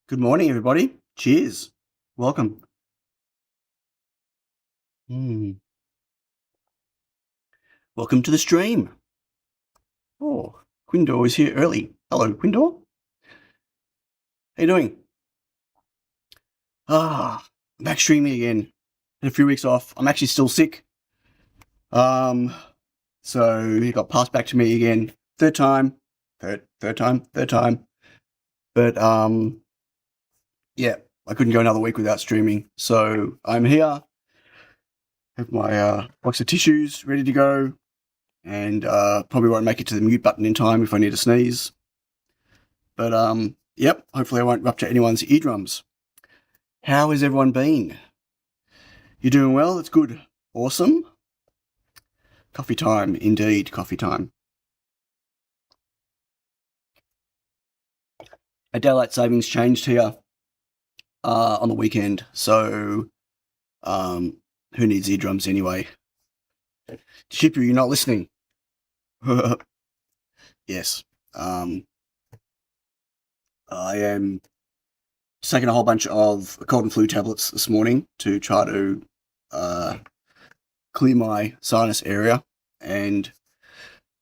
Good morning, everybody. Cheers. Welcome. Welcome to the stream. Oh, Quindor is here early. Hello, Quindor. How you doing? I'm back streaming again. Had a few weeks off. I'm actually still sick. So it got passed back to me again. Third time. But yeah, I couldn't go another week without streaming. So I'm here. Have my box of tissues ready to go. And probably won't make it to the mute button in time if I need to sneeze. But yep, hopefully I won't rupture anyone's eardrums. How has everyone been? You doing well? That's good. Awesome. Coffee time, indeed, coffee time. A daylight savings changed here on the weekend, so who needs eardrums anyway? Shipper, you're not listening. Yes. I am taking a whole bunch of cold and flu tablets this morning to try to clear my sinus area, and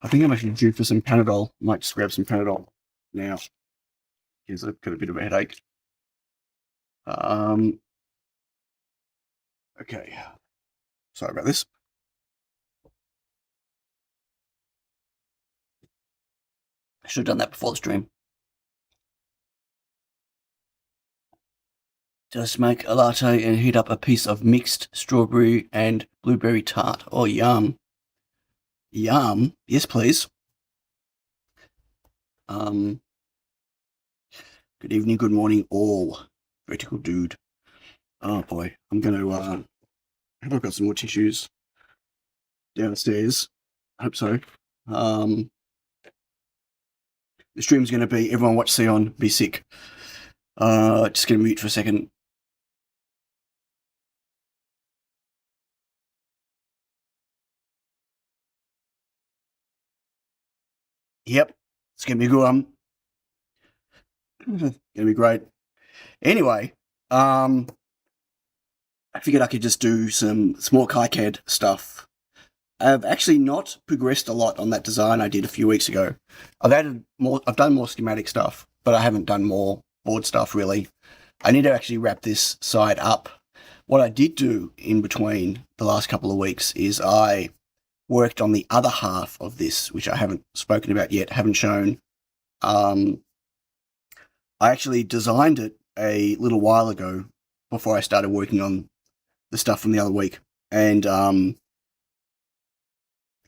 I think I'm actually due for some Panadol. Might just grab some Panadol now because I've got a bit of a headache. Okay. Sorry about this. I should have done that before the stream. Just make a latte and heat up a piece of mixed strawberry and blueberry tart. Oh, yum. Yum. Yes, please. Good evening, good morning, all. Vertical dude. Oh, boy. I'm going to... have I got some more tissues downstairs? I hope so. The stream's going to be everyone watch Sion be sick. Just going to mute for a second. Yep, it's going to be a good one. Going to be great. Anyway, I figured I could just do some more KiCAD stuff. I've actually not progressed a lot on that design I did a few weeks ago. I've done more schematic stuff, but I haven't done more board stuff really. I need to actually wrap this side up. What I did do in between the last couple of weeks is I worked on the other half of this, which I haven't spoken about yet, haven't shown. I actually designed it a little while ago before I started working on the stuff from the other week, and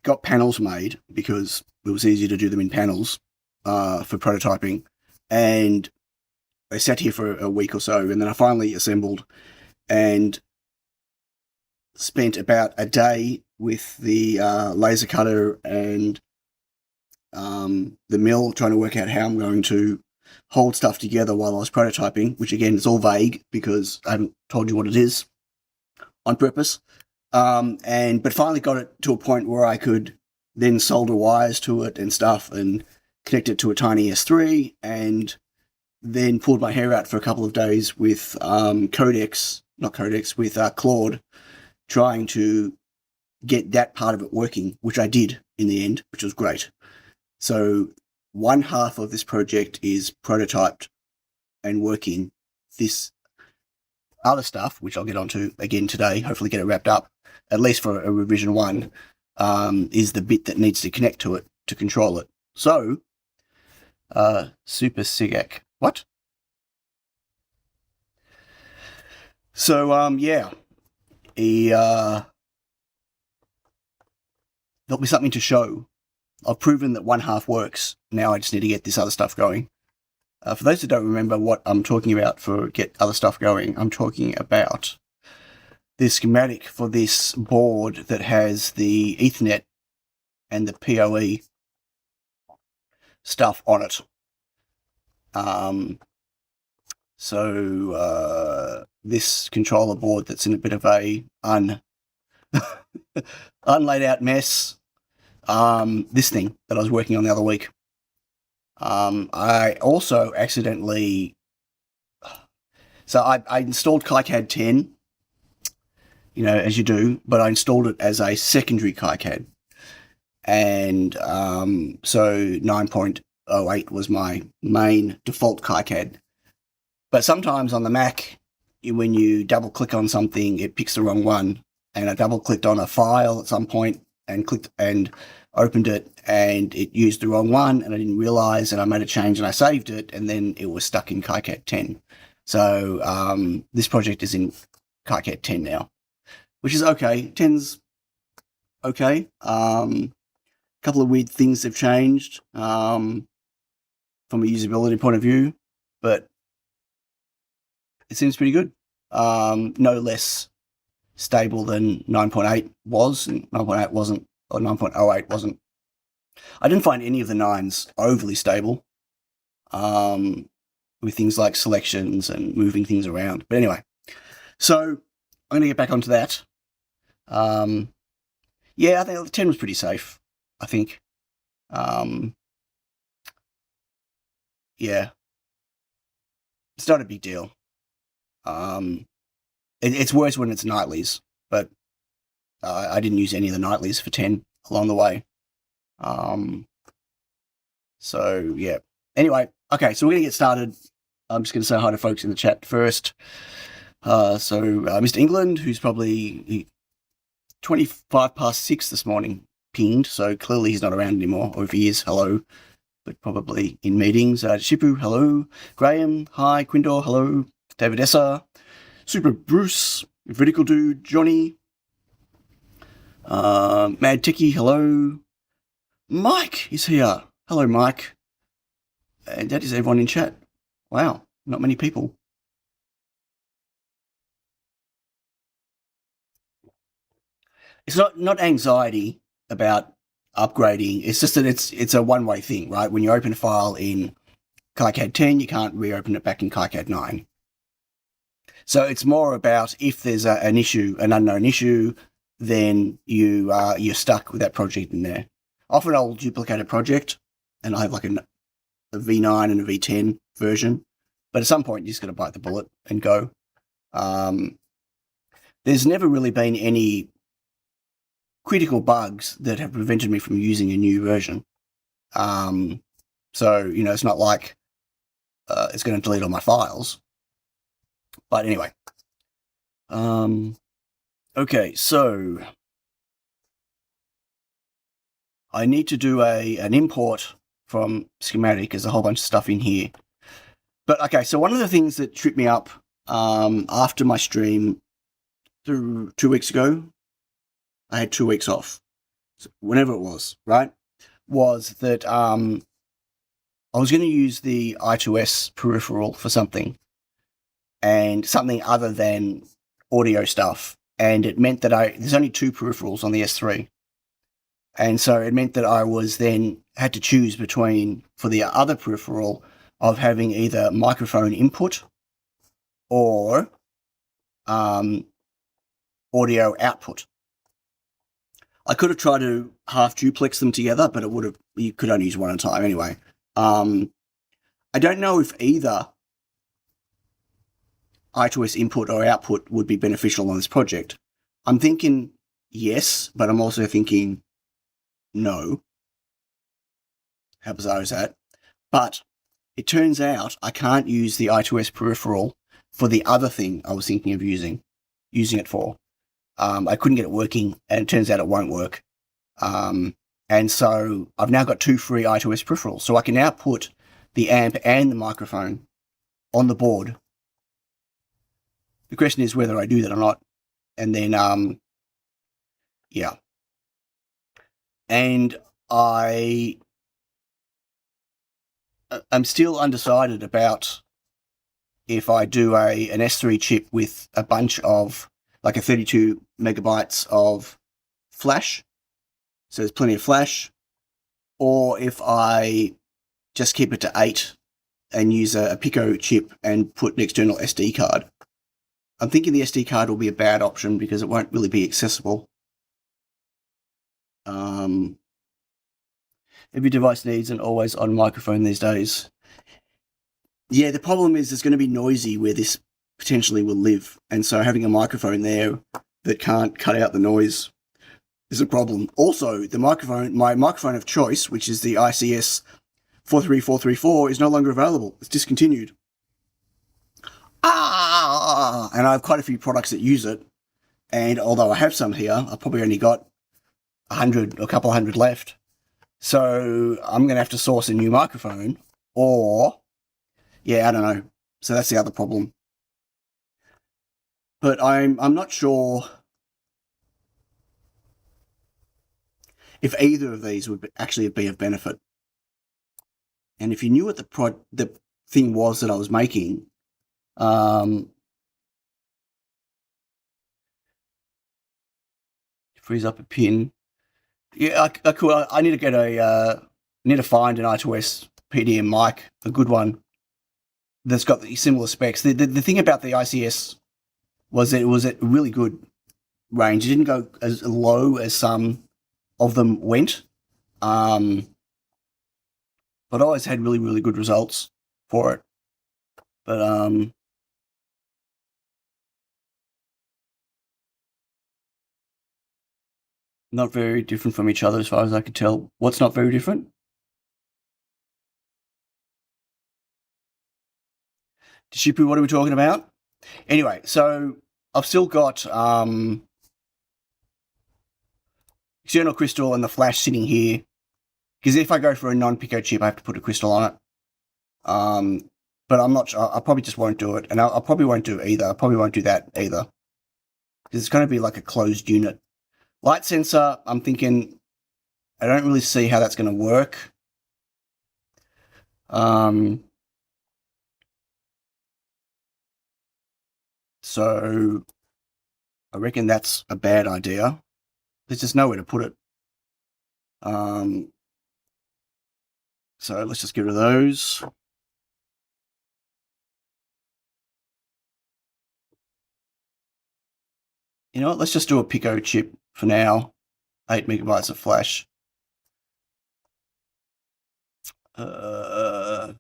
got panels made because it was easier to do them in panels for prototyping, and they sat here for a week or so, and then I finally assembled and spent about a day with the laser cutter and the mill trying to work out how I'm going to hold stuff together while I was prototyping, which again is all vague because I haven't told you what it is on purpose. But finally got it to a point where I could then solder wires to it and stuff and connect it to a tiny S3, and then pulled my hair out for a couple of days with Claude, trying to get that part of it working, which I did in the end, which was great. So one half of this project is prototyped and working. This other stuff, which I'll get onto again today, hopefully get it wrapped up, at least for a revision 1, is the bit that needs to connect to it to control it. So, Super SIGAC. What? So, yeah. There'll be something to show. I've proven that one half works. Now I just need to get this other stuff going. For those who don't remember what I'm talking about for get other stuff going, I'm talking about the schematic for this board that has the Ethernet and the PoE stuff on it. This controller board that's in a bit of a unlaid out mess. This thing that I was working on the other week. I also accidentally, so I installed KiCAD 10, as you do, but I installed it as a secondary KiCAD. And so 9.08 was my main default KiCAD. But sometimes on the Mac, when you double click on something, it picks the wrong one. And I double clicked on a file at some point and clicked and opened it, and it used the wrong one, and I didn't realize, and I made a change and I saved it, and then it was stuck in KiCAD 10. So this project is in KiCAD 10 now, which is okay. 10's okay. Couple of weird things have changed from a usability point of view, but it seems pretty good. No less stable than 9.8 was, and 9.8 wasn't, or 9.08 wasn't. I didn't find any of the 9s overly stable with things like selections and moving things around. But anyway, so I'm going to get back onto that. Yeah, I think the 10 was pretty safe, I think. Yeah. It's not a big deal. It's worse when it's nightlies, but I didn't use any of the nightlies for 10 along the way. So, yeah. Anyway, okay, so we're going to get started. I'm just going to say hi to folks in the chat first. Mr. England, who's probably 25 past 6 this morning, pinged, so clearly he's not around anymore, or if he is, hello, but probably in meetings. Shipu, hello. Graham, hi. Quindor, hello. David Esser, Super Bruce, Vertical Dude, Johnny, Mad Ticky, hello. Mike is here. Hello, Mike. And that is everyone in chat. Wow, not many people. It's not anxiety about upgrading. It's just that it's a one-way thing, right? When you open a file in KiCAD 10, you can't reopen it back in KiCAD 9. So it's more about if there's an issue, an unknown issue, then you're stuck with that project in there. Often I'll duplicate a project and I have like a V9 and a V10 version, but at some point you just got to bite the bullet and go. There's never really been any critical bugs that have prevented me from using a new version. So, it's not like it's going to delete all my files. But anyway. Okay, so I need to do an import from Schematic. There's a whole bunch of stuff in here. But okay, so one of the things that tripped me up after my stream 2 weeks ago, I had 2 weeks off, so whenever it was, right, was that I was going to use the I2S peripheral for something, and something other than audio stuff. And it meant that there's only 2 peripherals on the S3. And so it meant that I was then had to choose between, for the other peripheral, of having either microphone input or audio output. I could have tried to half duplex them together, but you could only use one at a time anyway. I don't know if either I2S input or output would be beneficial on this project. I'm thinking yes, but I'm also thinking no. How bizarre is that? But it turns out I can't use the I2S peripheral for the other thing I was thinking of using it for. I couldn't get it working, and it turns out it won't work. And so I've now got 2 free I2S peripherals. So I can now put the amp and the microphone on the board. The question is whether I do that or not. And then, yeah. And I'm still undecided about if I do an S3 chip with a bunch of, like a 32 megabytes of flash. So there's plenty of flash. Or if I just keep it to 8 and use a Pico chip and put an external SD card. I'm thinking the SD card will be a bad option because it won't really be accessible. Every device needs an always-on microphone these days. Yeah, the problem is it's going to be noisy where this potentially will live, and so having a microphone there that can't cut out the noise is a problem. Also, my microphone of choice, which is the ICS 43434, is no longer available. It's discontinued. And I have quite a few products that use it, and although I have some here, I've probably only got a couple of hundred left. So I'm going to have to source a new microphone, or, yeah, I don't know. So that's the other problem. But I'm not sure if either of these would actually be of benefit. And if you knew what the thing was that I was making, freeze up a pin. Yeah, I could. I need to get need to find an I2S PDM mic, a good one that's got the similar specs. The thing about the ICS was that it was at really good range. It didn't go as low as some of them went, but I always had really, really good results for it. But not very different from each other as far as I could tell. What's not very different? Shipu, what are we talking about? Anyway, so I've still got external crystal and the flash sitting here, because if I go for a non-Pico chip, I have to put a crystal on it. But I'm not sure. I probably just won't do it, and I probably won't do either. I probably won't do that either, because it's going to be like a closed unit. Light sensor, I'm thinking, I don't really see how that's going to work. So I reckon that's a bad idea. There's just nowhere to put it. So let's just get rid of those. You know what? Let's just do a Pico chip for now. 8 megabytes of flash. I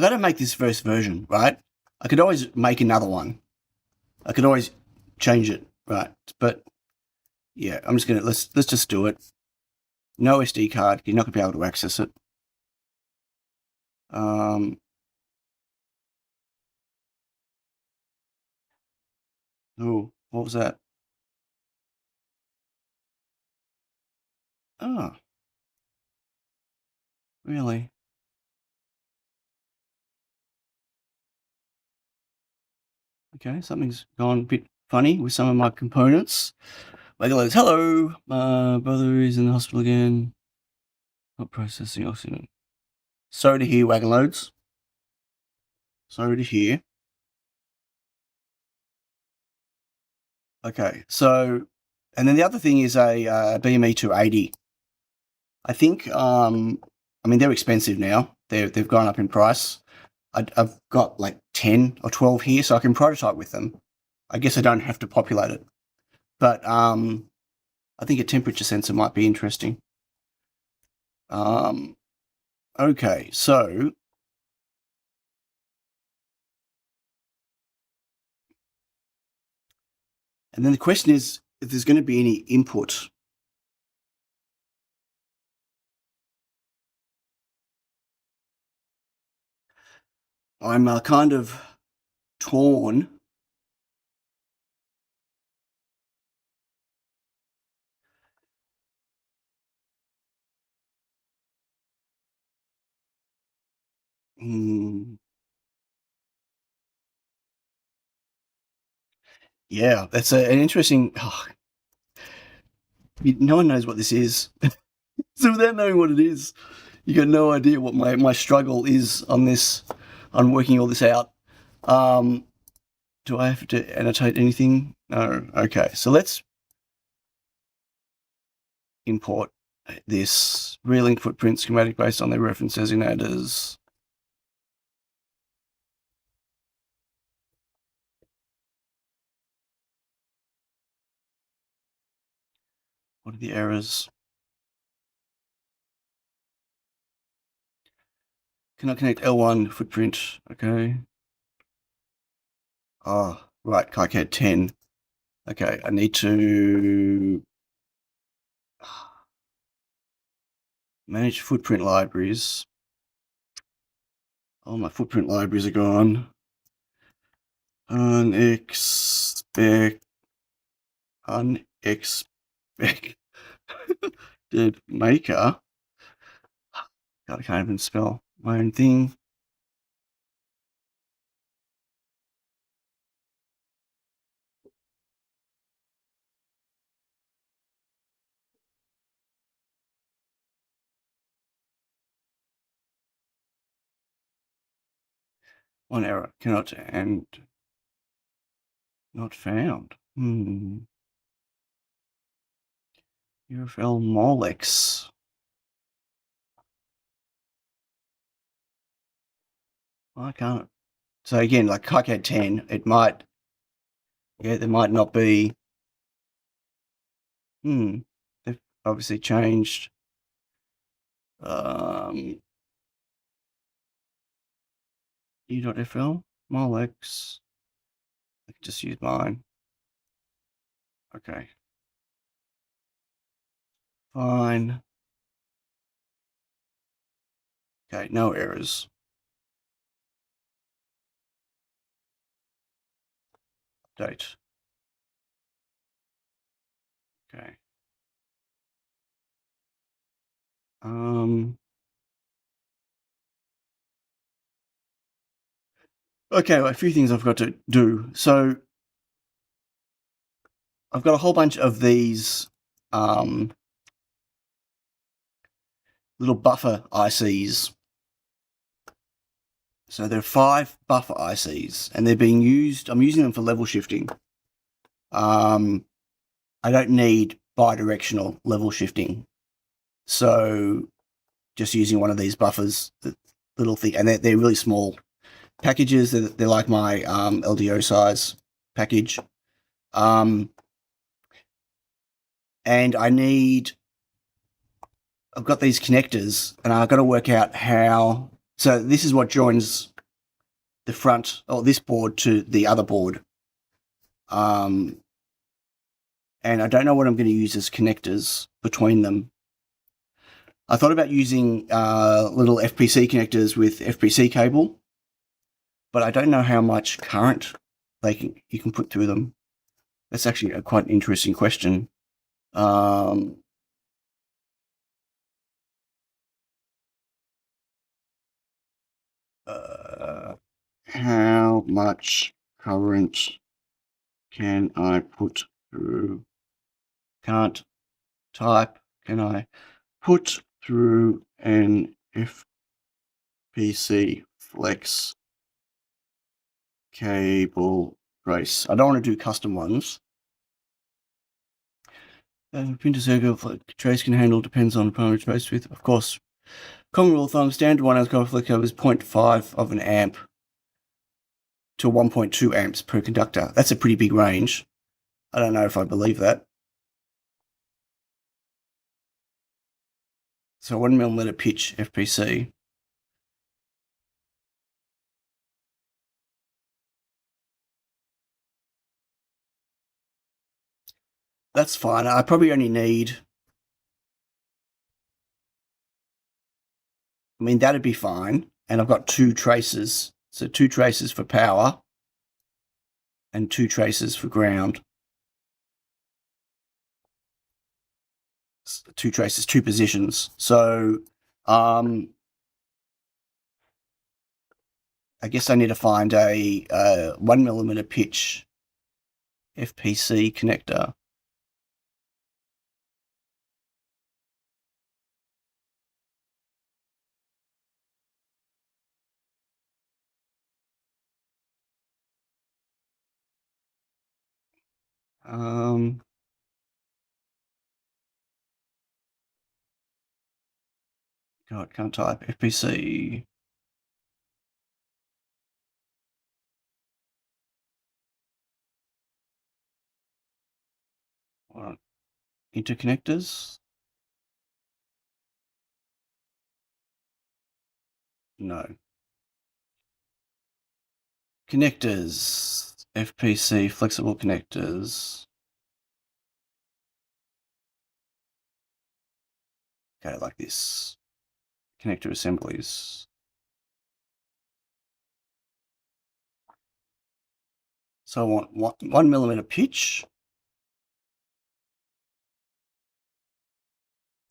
got to make this first version, right? I could always make another one. I could always change it, right? But yeah, I'm just gonna let's just do it. No SD card. You're not gonna be able to access it. Oh, what was that? Oh, really? Okay, something's gone a bit funny with some of my components. Wagonloads, hello. Brother is in the hospital again. Not processing oxygen. Sorry to hear, Wagonloads. Sorry to hear. Okay, so, and then the other thing is a BME 280. I think, I mean, they're expensive now. They've gone up in price. I've got like 10 or 12 here, so I can prototype with them. I guess I don't have to populate it. But I think a temperature sensor might be interesting. Okay, so and then the question is if there's going to be any input I'm kind of torn. Yeah, that's an interesting. Oh, no one knows what this is. So without knowing what it is, you got no idea what my struggle is on this, on working all this out. Do I have to annotate anything? No. Okay, so let's import this relink footprint schematic based on their reference designators. What are the errors? Cannot connect L1 footprint. Okay. Oh, right. KiCAD 10. Okay, I need to manage footprint libraries. Oh, my footprint libraries are gone. Unexpected maker. God, I can't even spell my own thing. One error. Cannot and not found. UFL Molex. I can't. So again, like KiCAD 10, it might, yeah, there might not be. They've obviously changed. U.FL, Molex. I can just use mine. Okay. Fine. Okay, no errors. Update. Okay. Okay, well, a few things I've got to do. So I've got a whole bunch of these little buffer ICs. So there are 5 buffer ICs, and they're being used. I'm using them for level shifting. I don't need bidirectional level shifting, so just using one of these buffers, the little thing, and they're really small packages. They're like my LDO size package. And I've got these connectors, and I've got to work out how. So this is what joins the front, or this board, to the other board. And I don't know what I'm going to use as connectors between them. I thought about using little FPC connectors with FPC cable, but I don't know how much current you can put through them. That's actually a quite interesting question. How much current can I put through? Can't type. Can I put through an FPC flex cable trace? I don't want to do custom ones. Printer circuit trace can handle depends on the primary trace width. Of course, common rule of thumb, standard 1 ounce copper flex cable is 0.5 of an amp to 1.2 amps per conductor. That's a pretty big range. I don't know if I believe that. So 1 millimeter pitch FPC. That's fine. I probably only need, I mean, that'd be fine. And I've got 2 traces. So 2 traces for power and 2 traces for ground. 2 traces, 2 positions. So I guess I need to find a 1mm pitch FPC connector. God, can't type FPC. What? Interconnectors? No. Connectors. FPC, flexible connectors. Okay, like this. Connector assemblies. So I want 1mm pitch.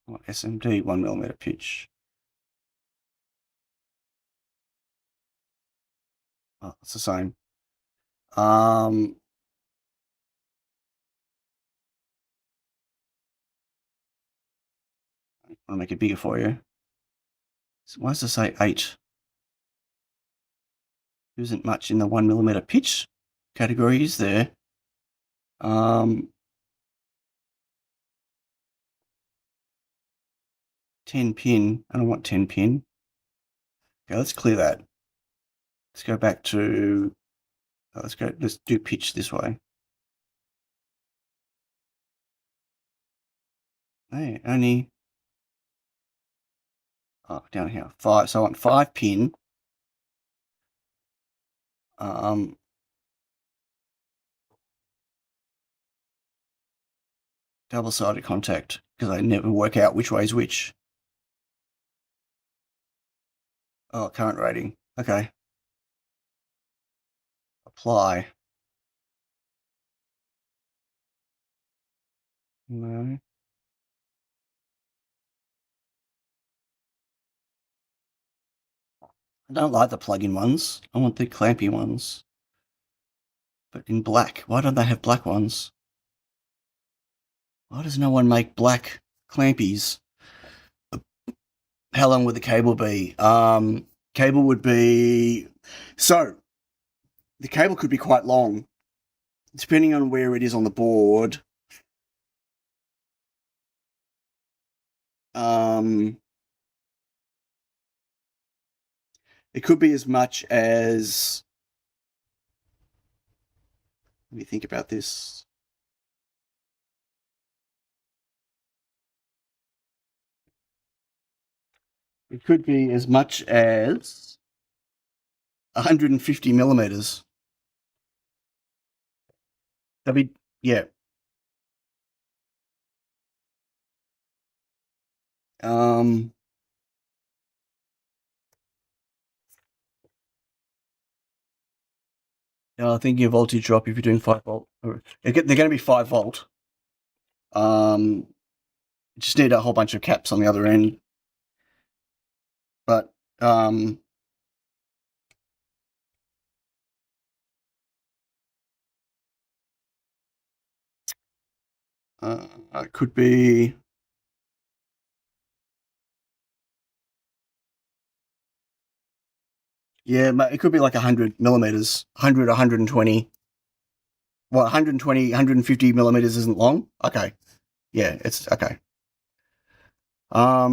I want SMD 1mm pitch. Oh, it's the same. I'm gonna make it bigger for you. So why does it say 8? There isn't much in the 1mm pitch category, is there? 10 pin. I don't want 10 pin. Okay, let's clear that. Let's go back to. Let's do pitch this way. Hey, only. Oh, down here. 5. So I want 5 pin. Double-sided contact, because I never work out which way is which. Oh, current rating. Okay. Apply. No. I don't like the plug-in ones. I want the clampy ones. But in black. Why don't they have black ones? Why does no one make black clampies? How long would the cable be? Cable would be... So, the cable could be quite long, depending on where it is on the board. It could be as much as... Let me think about this. It could be as much as 150 millimeters. That'd be, yeah. I think your voltage drop if you're doing 5 volt. They're going to be 5 volt. Just need a whole bunch of caps on the other end. But it could be. Yeah, it could be like 100 millimeters, 100, 120. Well, 120, 150 millimeters isn't long. Okay. Yeah, it's okay. How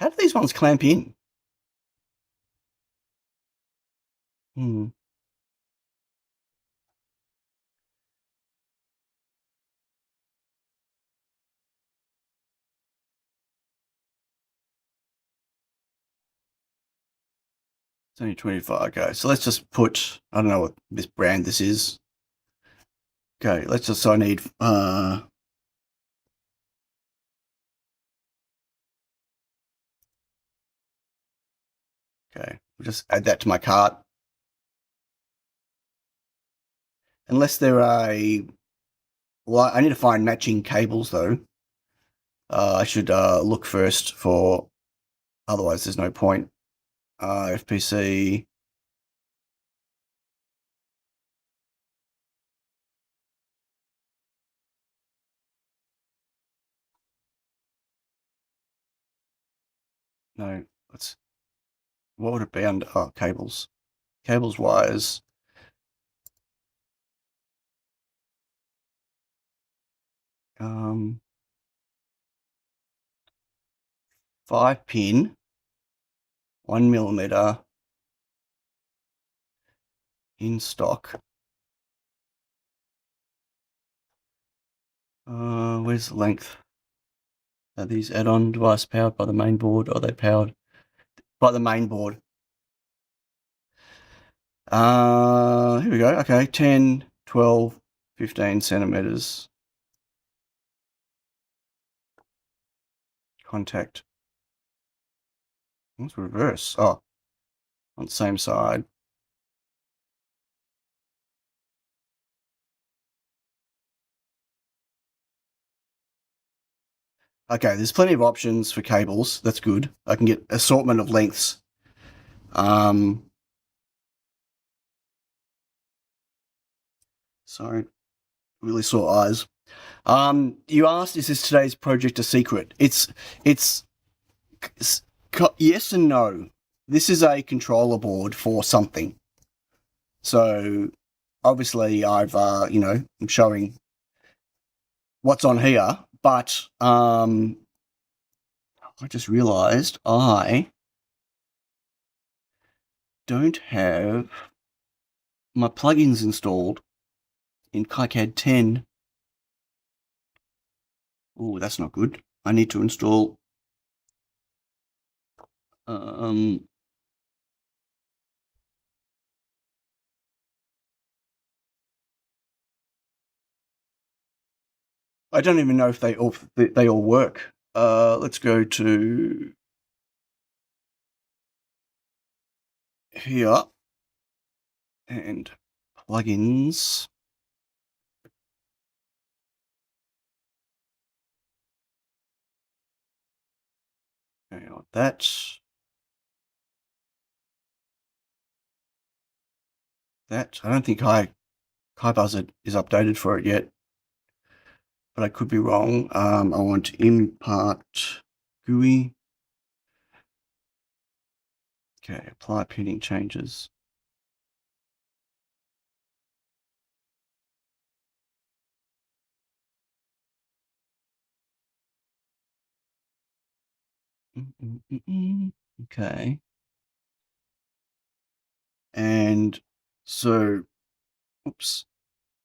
do these ones clamp in? It's only 25. Okay, so let's just put, I don't know what this brand this is. Okay, let's just, so I need Okay, we'll just add that to my cart. Unless there are well, I need to find matching cables though. I should look first for, otherwise there's no point. FPC. No, what would it be under? Oh, cables. Cables, wires. Um, 5-pin, 1mm in stock. Where's the length? Are these add-on device powered by the main board, or are they powered by the main board? Here we go. Okay, 10, 12, 15 centimeters. Contact. What's reverse? Oh, on the same side. Okay, there's plenty of options for cables. That's good. I can get assortment of lengths. Sorry, really sore eyes. You asked, is this today's project a secret? It's yes and no. This is a controller board for something. So obviously I've, I'm showing what's on here, but I just realized I don't have my plugins installed in KiCAD 10. Oh, that's not good. I need to install I don't even know if they all work. Let's go to here and plugins. Okay, like that. That I don't think KiBuzzard is updated for it yet, but I could be wrong. I want impart GUI. Okay, apply pinning changes. Okay. And so, oops,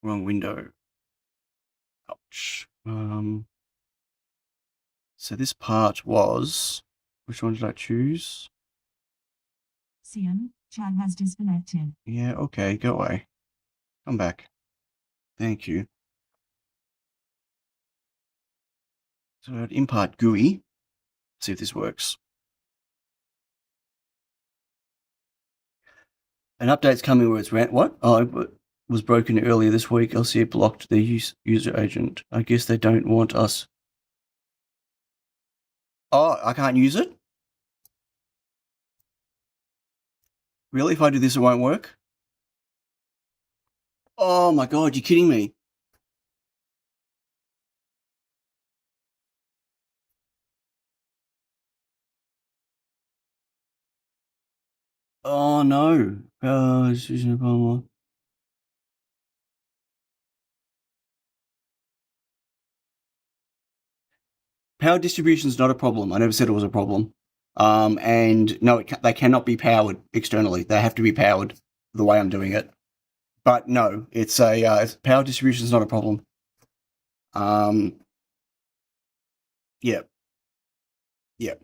wrong window. Ouch. So this part was, which one did I choose? Cian, Chad has disconnected. Yeah, okay, go away. Come back. Thank you. So I'd impart GUI. See if this works. An update's coming where it's what? Oh, it was broken earlier this week. LCA blocked their user agent. I guess they don't want us. Oh, I can't use it? Really? If I do this, it won't work? Oh my God, you're kidding me. Oh no. Power distribution is not a problem. I never said it was a problem. And no, they cannot be powered externally. They have to be powered the way I'm doing it. But no, it's power distribution is not a problem. Yeah. Yeah.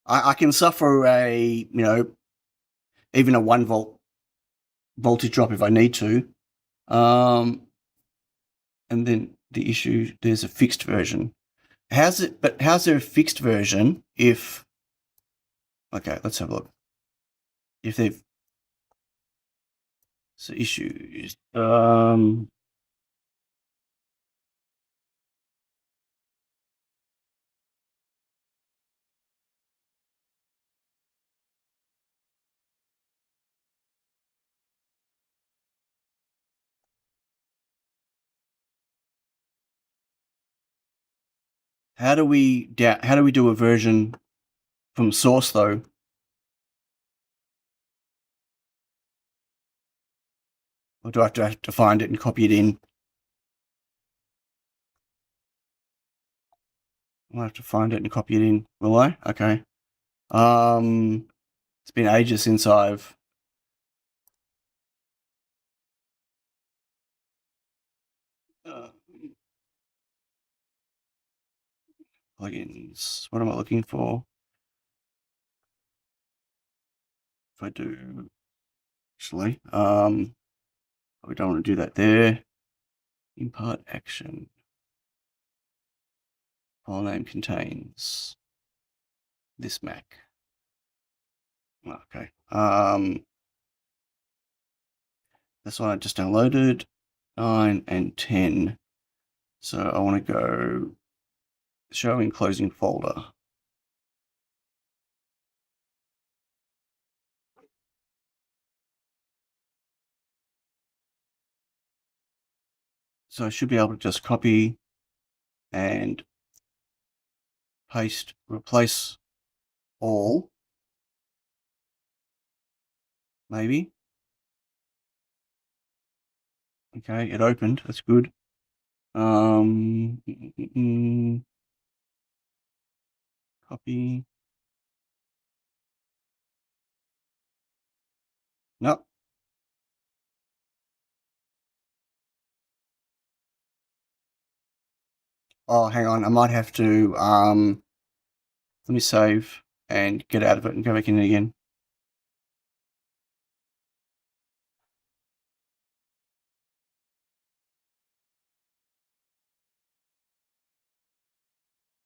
I can suffer even a 1 volt voltage drop if I need to. And then the issue, there's a fixed version. How's there a fixed version if Okay, let's have a look. If they've issues. How do we do a version from source though? Or do I have to find it and copy it in? I'll have to find it and copy it in. Will I? Okay. It's been ages since I've plugins. What am I looking for? If I do, actually, we don't want to do that there. Impart action. File name contains this Mac. Okay. That's one I just downloaded. 9 and 10. So I want to go show in closing folder. So I should be able to just copy and paste, replace all, maybe. Okay, it opened. That's good. Copy. Nope. Oh, hang on. I might have to, let me save and get out of it and go back in it again.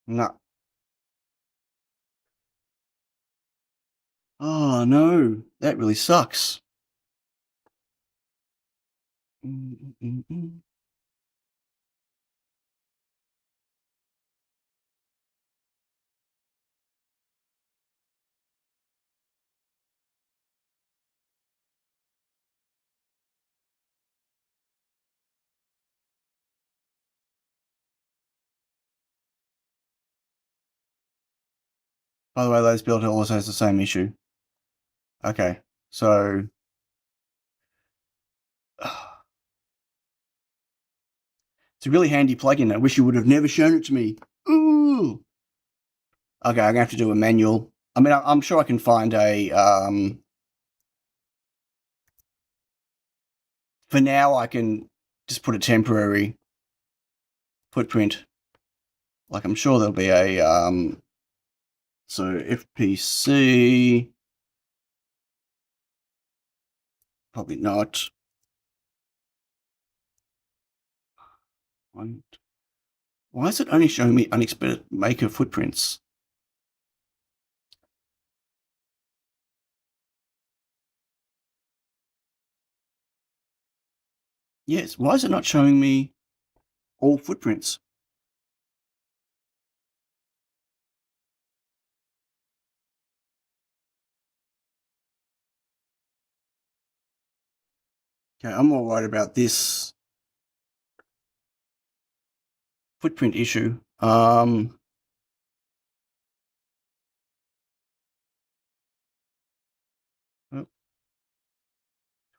No. Oh, no. That really sucks. By the way, Latest Builder also has the same issue. Okay, so it's a really handy plugin. I wish you would have never shown it to me. Ooh. Okay, I'm gonna have to do a manual. I mean, I'm sure I can find a. For now, I can just put a temporary footprint. Like I'm sure there'll be a. So FPC. Probably not. Why is it only showing me unexpected maker footprints? Yes, why is it not showing me all footprints? Okay, I'm more worried about this footprint issue.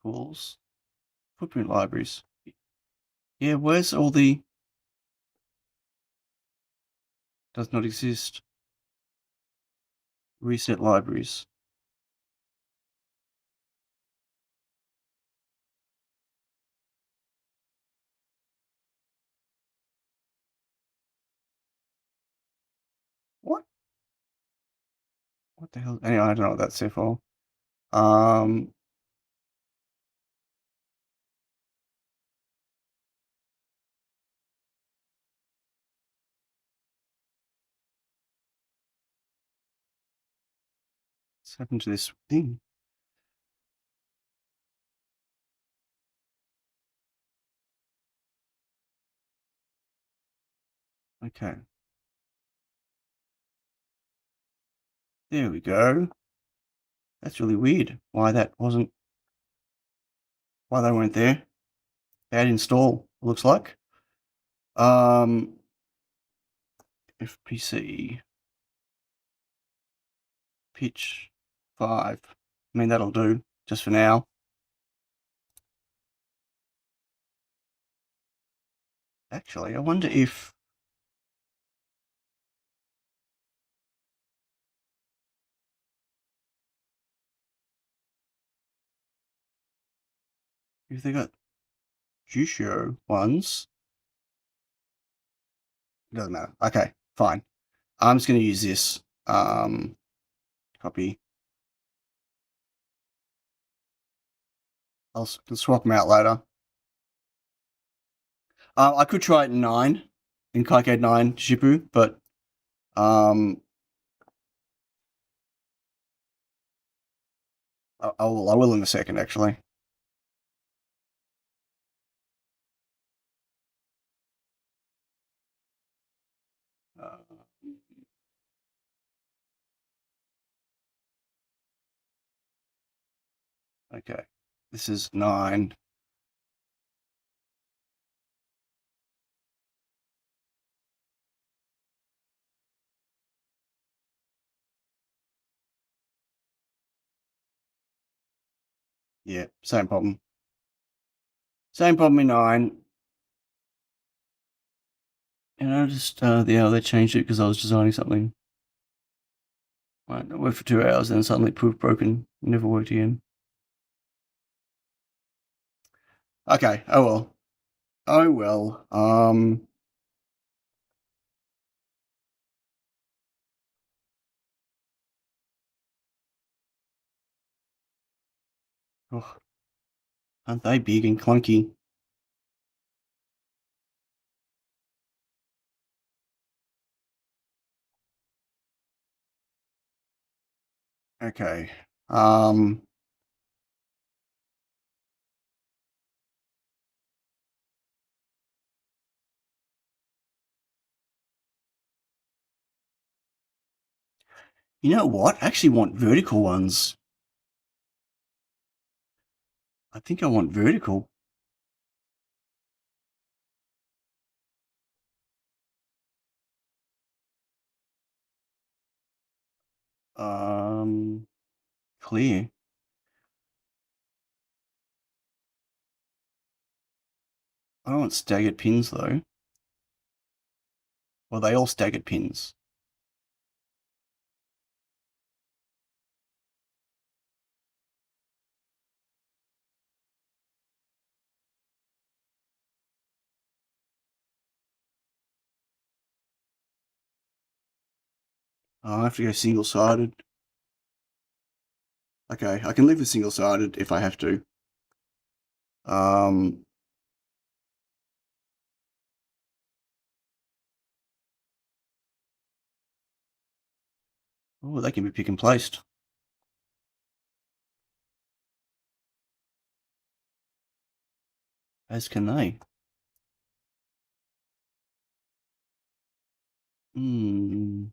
Tools, footprint libraries. Yeah, where's all the... Does not exist. Reset libraries. What? What the hell? Anyway, I don't know what that's there for. What's happened to this thing? Okay. There we go. That's really weird. Why they weren't there. Bad install, looks like. FPC pitch 5. I mean, that'll do just for now. Actually, I wonder if they got Jusho ones. Doesn't matter. Okay, fine. I'm just going to use this. Copy. I'll swap them out later. I could try it in 9, in KiCAD 9 Shipu, but I will in a second, actually. Okay, this is 9. Yeah, same problem. Same problem in 9. And I just, they changed it because I was designing something. Right, I worked for 2 hours and then suddenly proved broken. Never worked again. Okay, oh well. Oh well. Oh, aren't they big and clunky? Okay. You know what? I actually want vertical ones. I think I want vertical. Clear. I don't want staggered pins though. Well, they all staggered pins. I have to go single-sided. Okay, I can live with single-sided if I have to. Oh, they can be pick and placed. As can they. Hmm.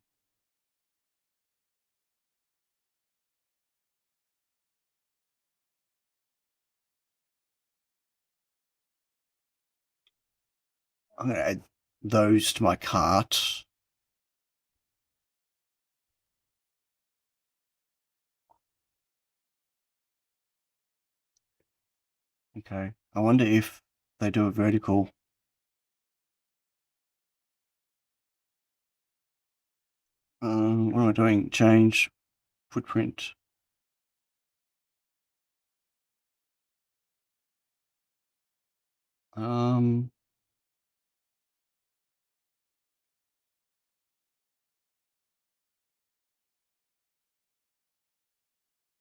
I'm going to add those to my cart. Okay. I wonder if they do a vertical. What am I doing? Change footprint.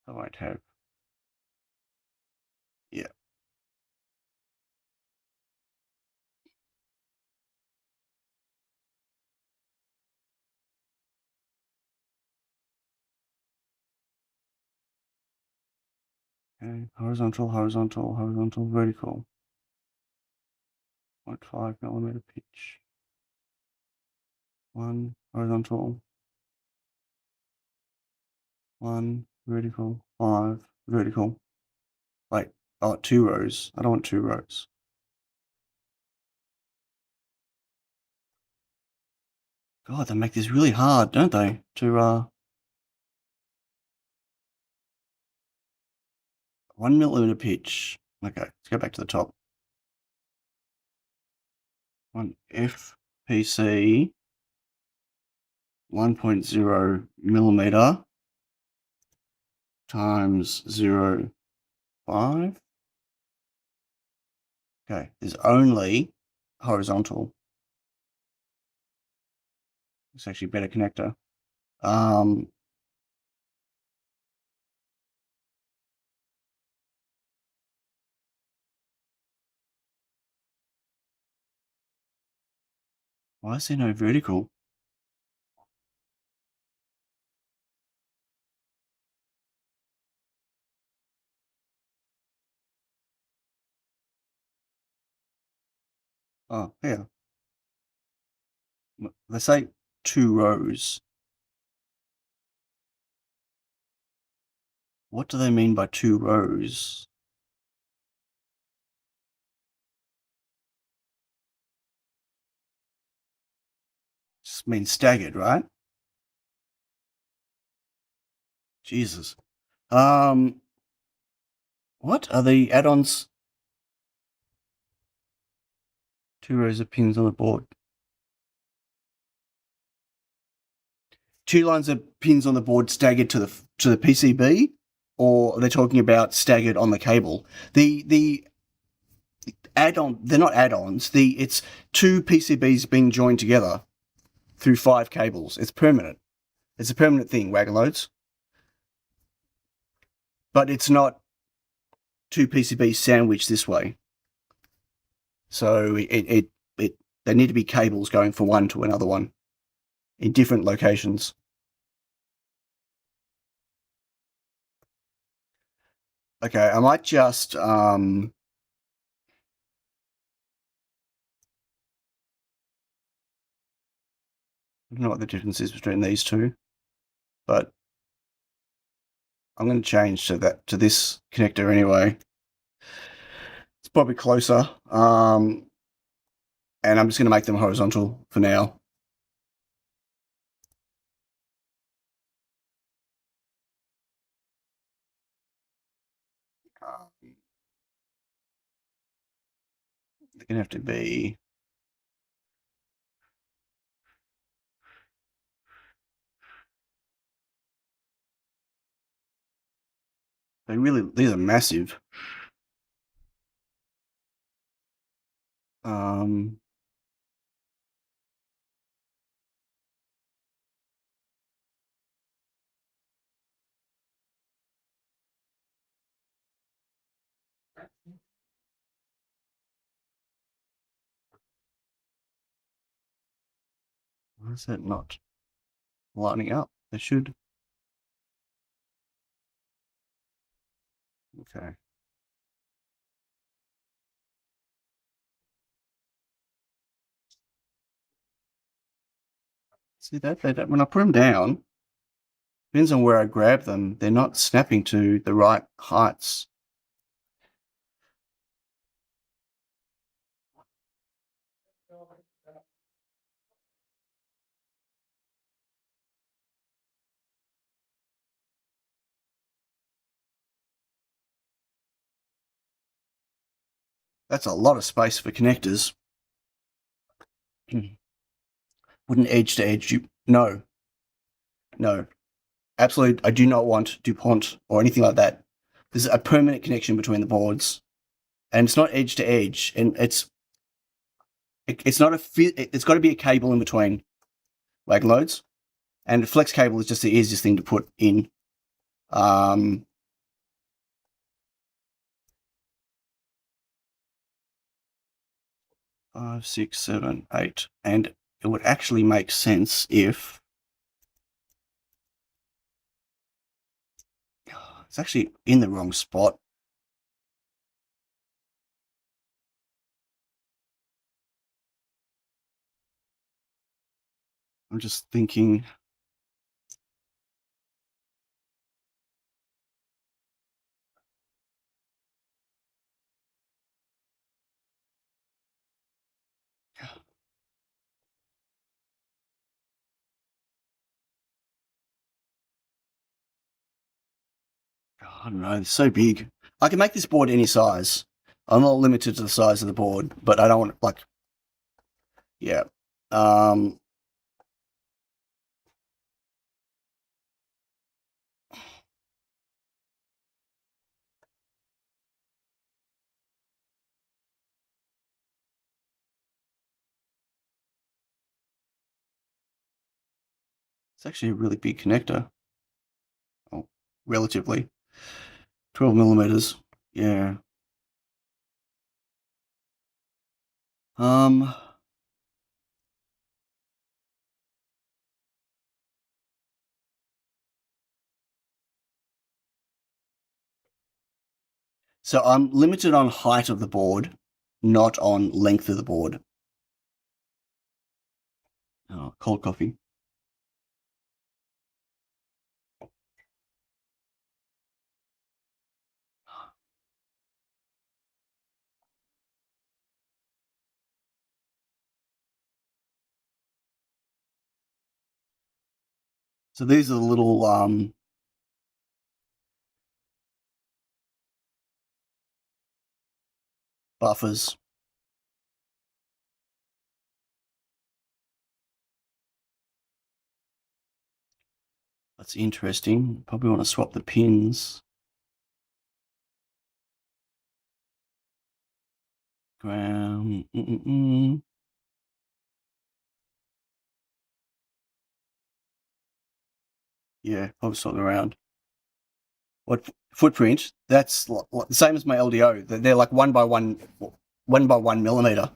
That won't have. Yeah. Okay, horizontal, horizontal, horizontal, vertical. 0.5 millimeter pitch. 1 horizontal. 1 vertical, 5 vertical. Wait, oh, 2 rows. I don't want 2 rows. God, they make this really hard, don't they? To 1 millimeter pitch. Okay, let's go back to the top. 1 FPC 1.0 millimeter times 0.5. Okay, there's only horizontal. It's actually a better connector. Why is there no vertical? Oh, yeah. They say 2 rows. What do they mean by 2 rows? Just means staggered, right? Jesus. What are the add-ons? 2 rows of pins on the board. 2 lines of pins on the board staggered to the PCB, or they're talking about staggered on the cable. The add-on, they're not add-ons. It's 2 PCBs being joined together through 5 cables. It's permanent. It's a permanent thing, wagon loads. But it's not 2 PCBs sandwiched this way. So there need to be cables going from one to another one in different locations. Okay, I might just I don't know what the difference is between these two, but I'm going to change to this connector anyway. It's probably closer, and I'm just going to make them horizontal for now. They're going to have to be these are massive. Why is that not lining up? They should. Okay. See that? When I put them down, depends on where I grab them, they're not snapping to the right heights. That's a lot of space for connectors. Wouldn't edge to edge no. Absolutely, I do not want DuPont or anything like that. There's a permanent connection between the boards, and it's not edge to edge, and it's not it's got to be a cable in between wagon loads, and a flex cable is just the easiest thing to put in. 5, 6, 7, 8, and it would actually make sense if it's actually in the wrong spot. I'm just thinking. I don't know, it's so big. I can make this board any size. I'm not limited to the size of the board, but I don't want, like, yeah. It's actually a really big connector. Oh, relatively. 12 millimeters. Yeah. So I'm limited on height of the board, not on length of the board. Oh, cold coffee. So these are the little buffers. That's interesting. Probably want to swap the pins. Ground. Yeah, probably swap them around. What footprint? That's the same as my LDO. They're like 1 by 1 millimeter.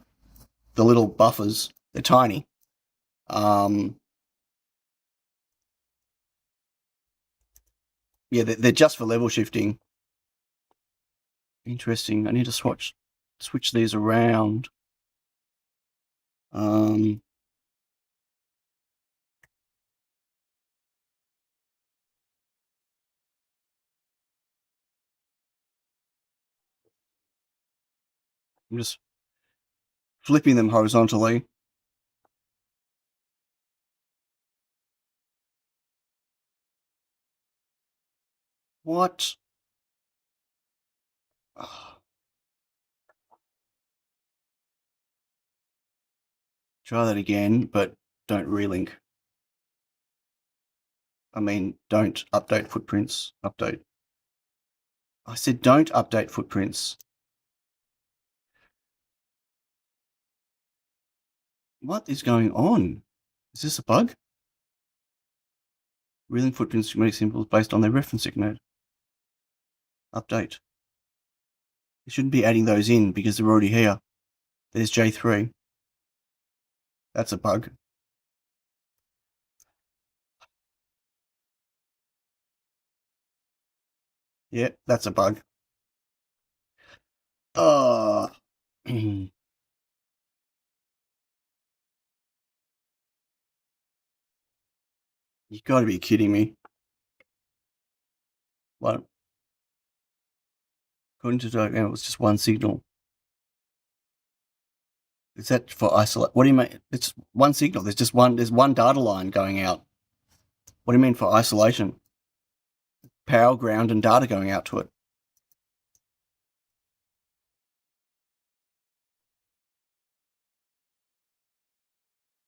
The little buffers. They're tiny. Yeah, they're just for level shifting. Interesting. I need to switch these around. I'm just flipping them horizontally. What? Try that again, but don't relink. I mean, don't update footprints. Update. I said don't update footprints. What is going on? Is this a bug? Relink footprints schematic symbols based on their referencing node. Update. You shouldn't be adding those in because they're already here. There's J3. That's a bug. Yeah, that's a bug. You gotta be kidding me. What? According to diagram, it was just one signal. Is that for isolate? What do you mean? It's one signal. There's one data line going out. What do you mean for isolation? Power, ground, and data going out to it.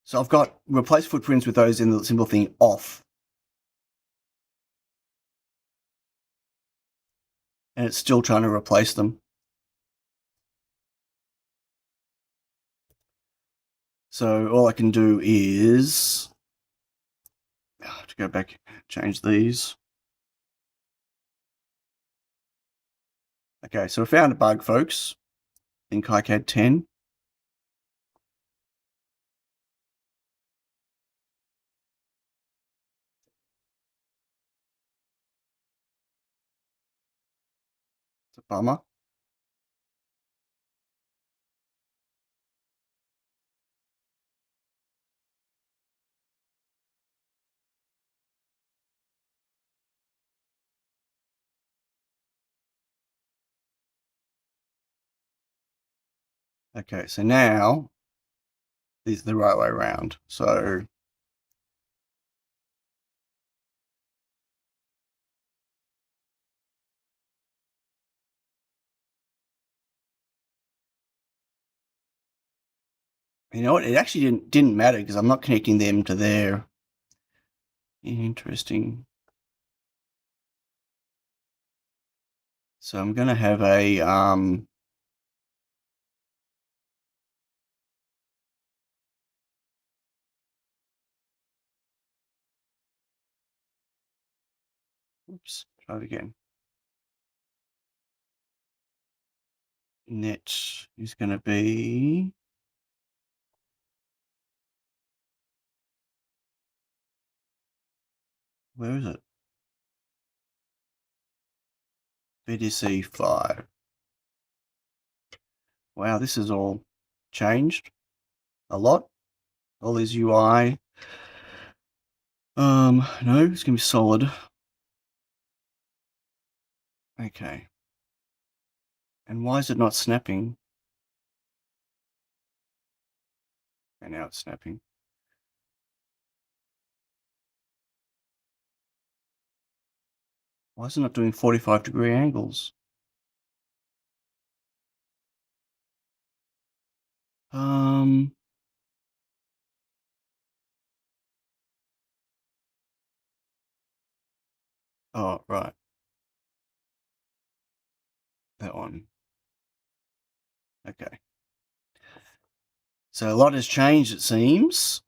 So I've got replace footprints with those in the symbol thing off. And it's still trying to replace them. So all I can do is to go back, change these. Okay, so I found a bug, folks, in KiCAD 10. It's a bummer. Okay, so now this is the right way around. So you know what? It actually didn't matter because I'm not connecting them to there. Interesting. So I'm going to have a oops, try it again. Net is going to be where is it? BDC 5. Wow, this is all changed a lot. All these UI. No, it's gonna be solid. Okay. And why is it not snapping? Okay, now it's snapping. Why is it not doing 45-degree angles? Oh, right. That one. Okay. So a lot has changed, it seems.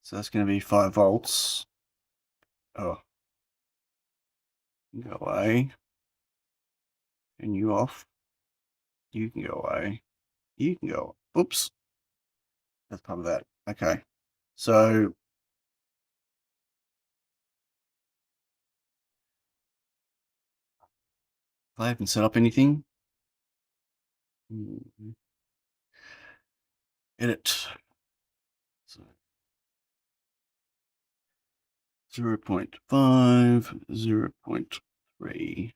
So that's going to be 5 volts. Oh. Go away. And you off. You can go away. You can go. Oops. That's part of that. Okay. So if I haven't set up anything, edit. So 0.5, 0.3.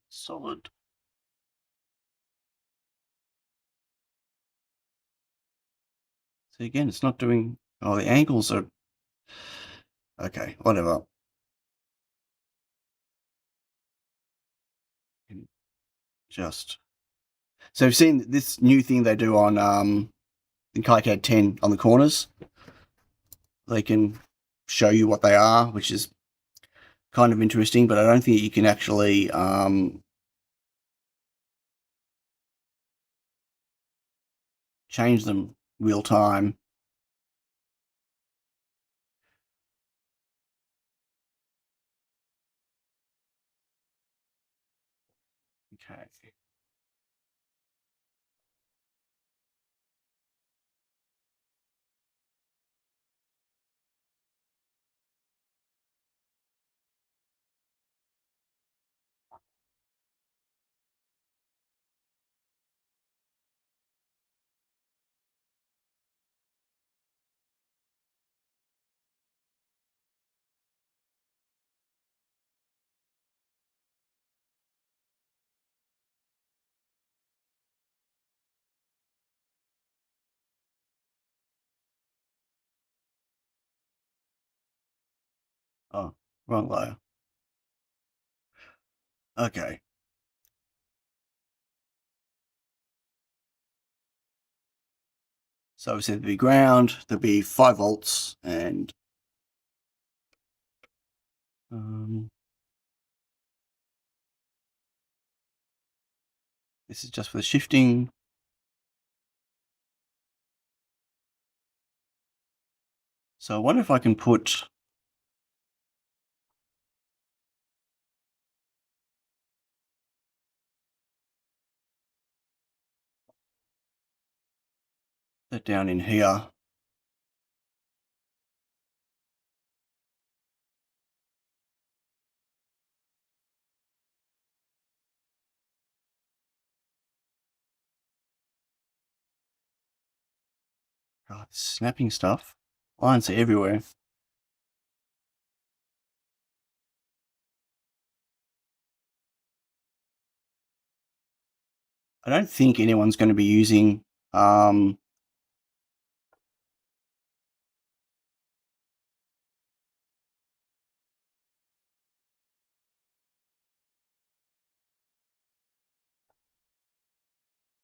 Solid. So again, it's not doing, oh, the angles are, okay, whatever. Just, so you've seen this new thing they do on, in KiCAD 10 on the corners. They can show you what they are, which is kind of interesting, but I don't think you can actually, change them real time. Okay. Oh, wrong layer. Okay. So obviously there'd be ground, there'd be 5 volts, and this is just for the shifting. So I wonder if I can put that down in here. God, snapping stuff. Lines are everywhere. I don't think anyone's going to be using the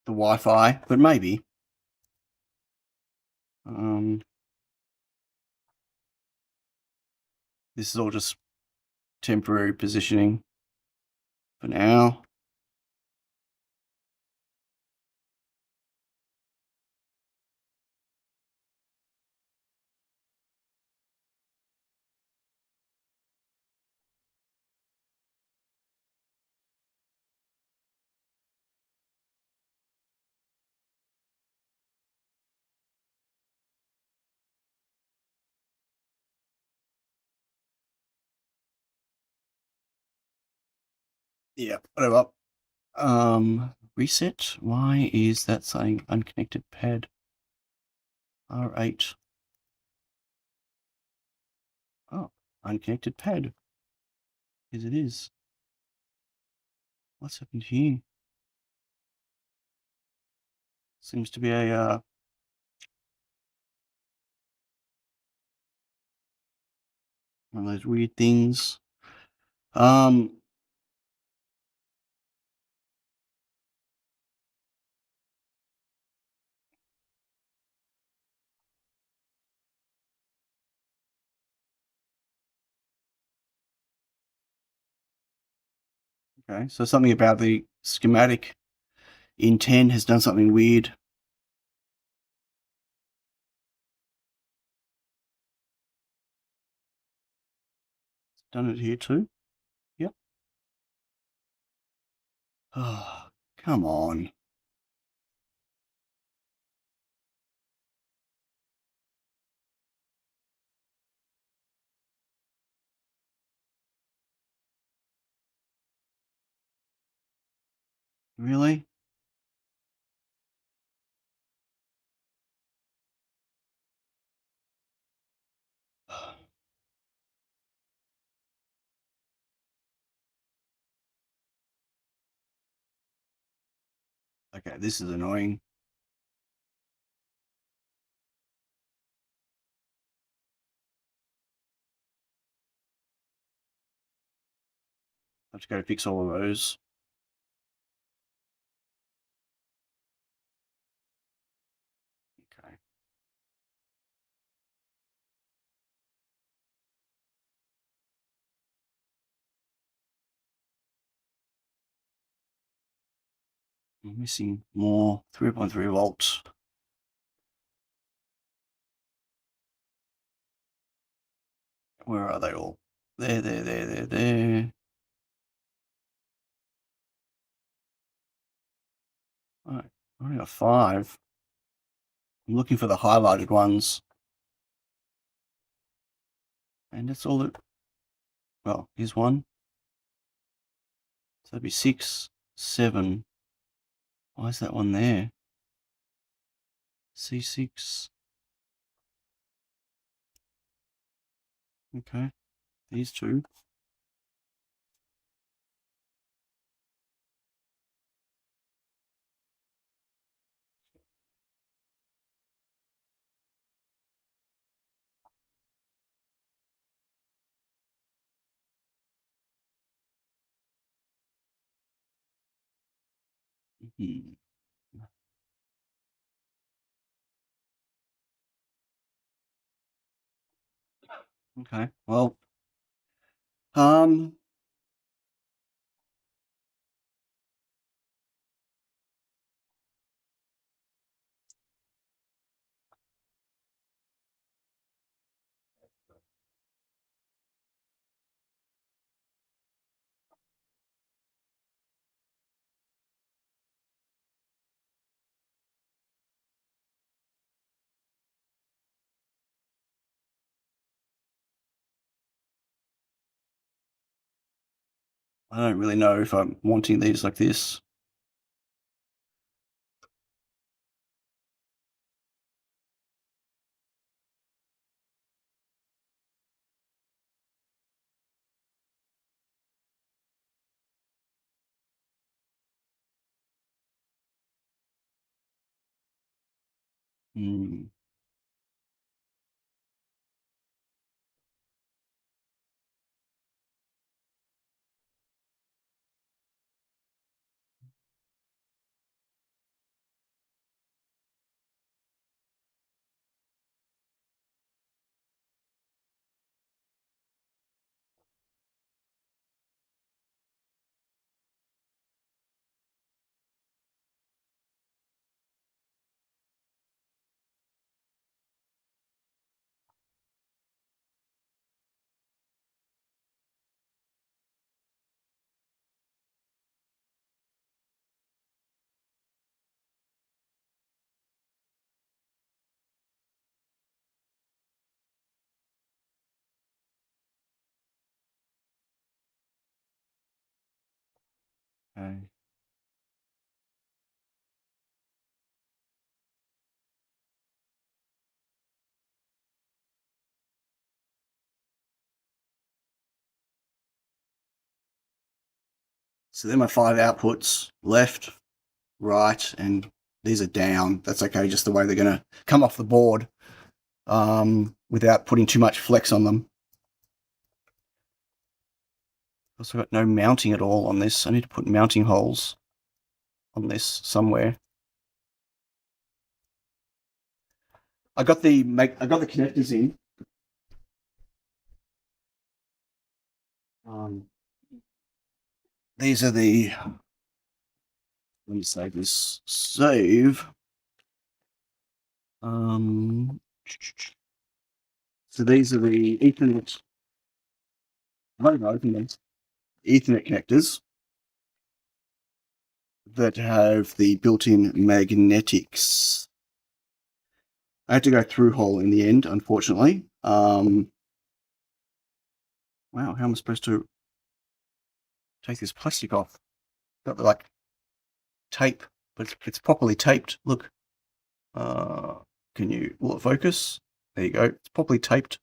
Wi-Fi, but maybe. This is all just temporary positioning for now. Yeah, whatever. Reset. Why is that saying unconnected pad? R8. Oh, unconnected pad. Yes, it is. What's happened here? Seems to be a one of those weird things. Okay, so something about the schematic in 10 has done something weird. It's done it here too. Yep. Oh, come on. Really? Okay, this is annoying. I have to go fix all of those. Okay. I'm missing more 3.3 volts. Where are they all? There. All right, I only got 5. I'm looking for the highlighted ones. And that's all it. Well, here's one. So that'd be 6, 7. Why is that one there? C6. Okay, these two. Hmm. Okay, well, um, I don't really know if I'm wanting these like this. Hmm. Okay. So they're my 5 outputs, left, right, and these are down. That's okay, just the way they're going to come off the board without putting too much flex on them. Also got no mounting at all on this. I need to put mounting holes on this somewhere. I got the connectors in. These are the, let me save this, save. So these are the Ethernet, I don't know, open these, Ethernet connectors that have the built-in magnetics. I had to go through hole in the end, unfortunately. Wow, how am I supposed to take this plastic off? Got the, like, tape, but it's properly taped. Look. Will it focus? There you go. It's properly taped.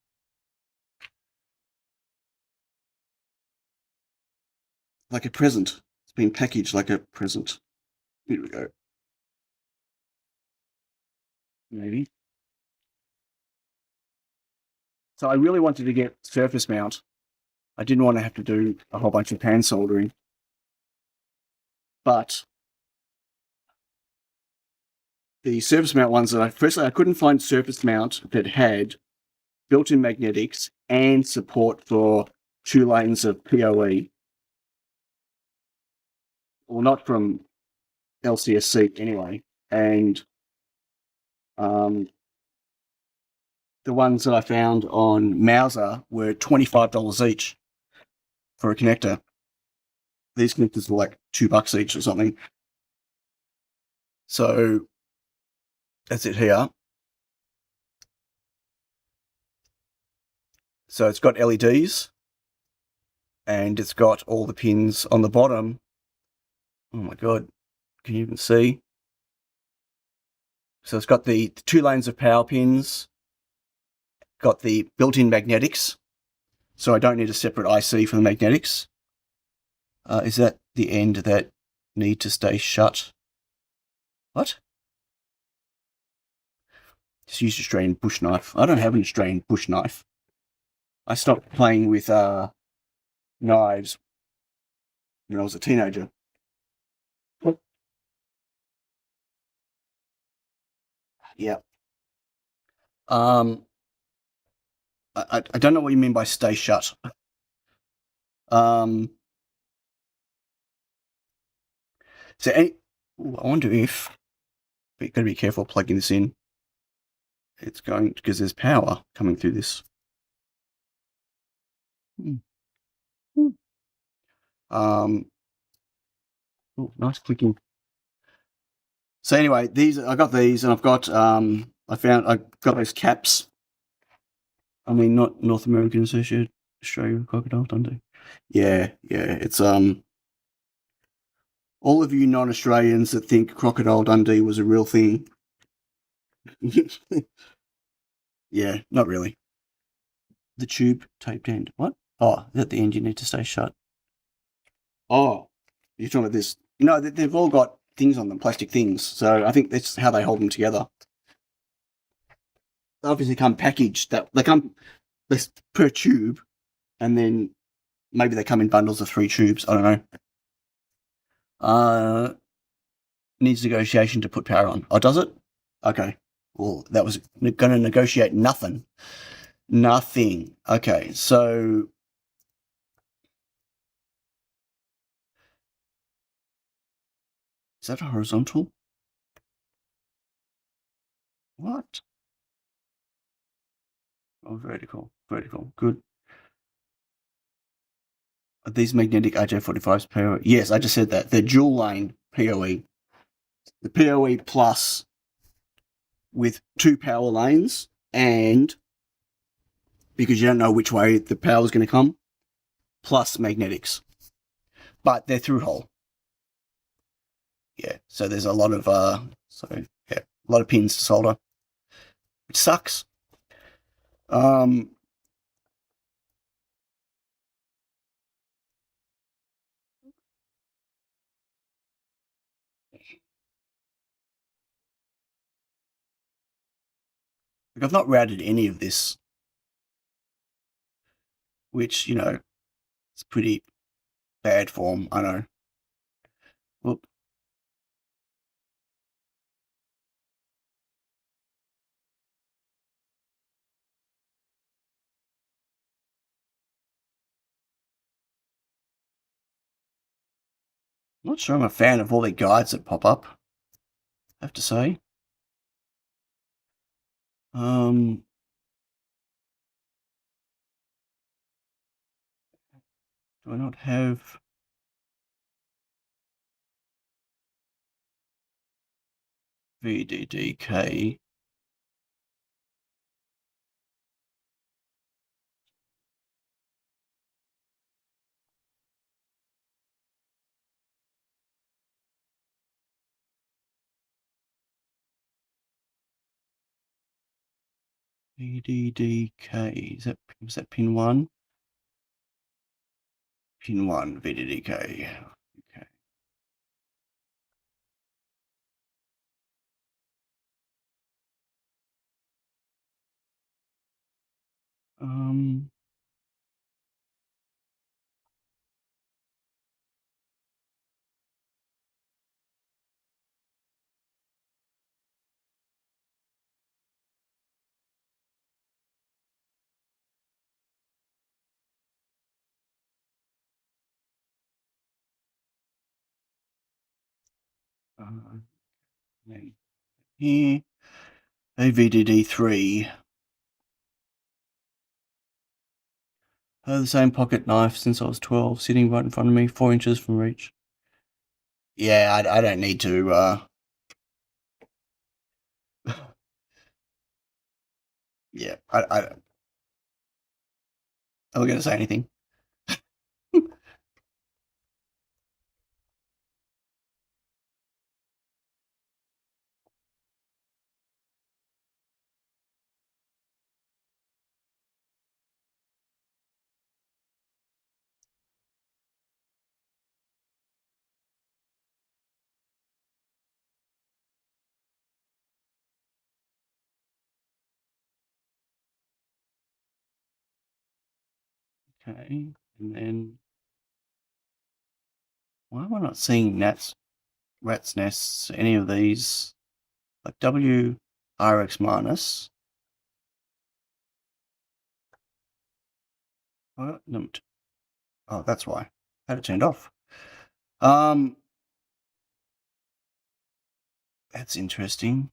Like a present. It's been packaged like a present. Here we go. Maybe. So I really wanted to get surface mount. I didn't want to have to do a whole bunch of hand soldering. But the surface mount ones that I couldn't find surface mount that had built-in magnetics and support for 2 lanes of PoE. Well, not from LCSC anyway. And the ones that I found on Mauser were $25 each for a connector. These connectors were like $2 each or something. So that's it here. So it's got LEDs and it's got all the pins on the bottom. Oh my God, can you even see? So it's got the 2 lanes of power pins, got the built-in magnetics. So I don't need a separate IC for the magnetics. Is that the end that need to stay shut? What? Just use a Australian bush knife. I don't have an Australian bush knife. I stopped playing with knives when I was a teenager. Yeah. I don't know what you mean by stay shut. So I wonder if, but you've got to be careful plugging this in. It's going, because there's power coming through this. Oh, nice clicking. So anyway, I got these, and I've got I got those caps. I mean, not North American Associated. Australia Crocodile Dundee. Yeah. It's all of you non-Australians that think Crocodile Dundee was a real thing. Yeah, not really. The tube taped end. What? Oh, at the end you need to stay shut. Oh, you're talking about this. No, they've all got things on them, plastic things. So I think that's how they hold them together. They obviously come packaged. That they come per tube, and then maybe they come in bundles of 3 tubes. I don't know. Needs negotiation to put power on. Oh, does it? Okay. Well, that was going to negotiate nothing. Nothing. Okay, so is that a horizontal? What? Oh, vertical. Vertical. Good. Are these magnetic RJ45s PoE? Yes, I just said that. They're dual lane PoE. The PoE plus with 2 power lanes, and because you don't know which way the power is going to come, plus magnetics. But they're through hole. Yeah, so there's a lot of a lot of pins to solder, which sucks. Like I've not routed any of this, which, you know, it's pretty bad form, I know. Whoop. I'm not sure I'm a fan of all the guides that pop up, I have to say. Do I not have VDDK? VDDK, was that pin 1? Pin 1, VDDK. Okay. Then here, AVDD3. I have the same pocket knife since I was 12, sitting right in front of me, 4 inches from reach. Yeah, I don't need to, yeah, I'm not going to say anything. Okay, and then why am I not seeing rat's nests, any of these? Like WRX minus. What? Oh, that's why. I had it turned off. That's interesting.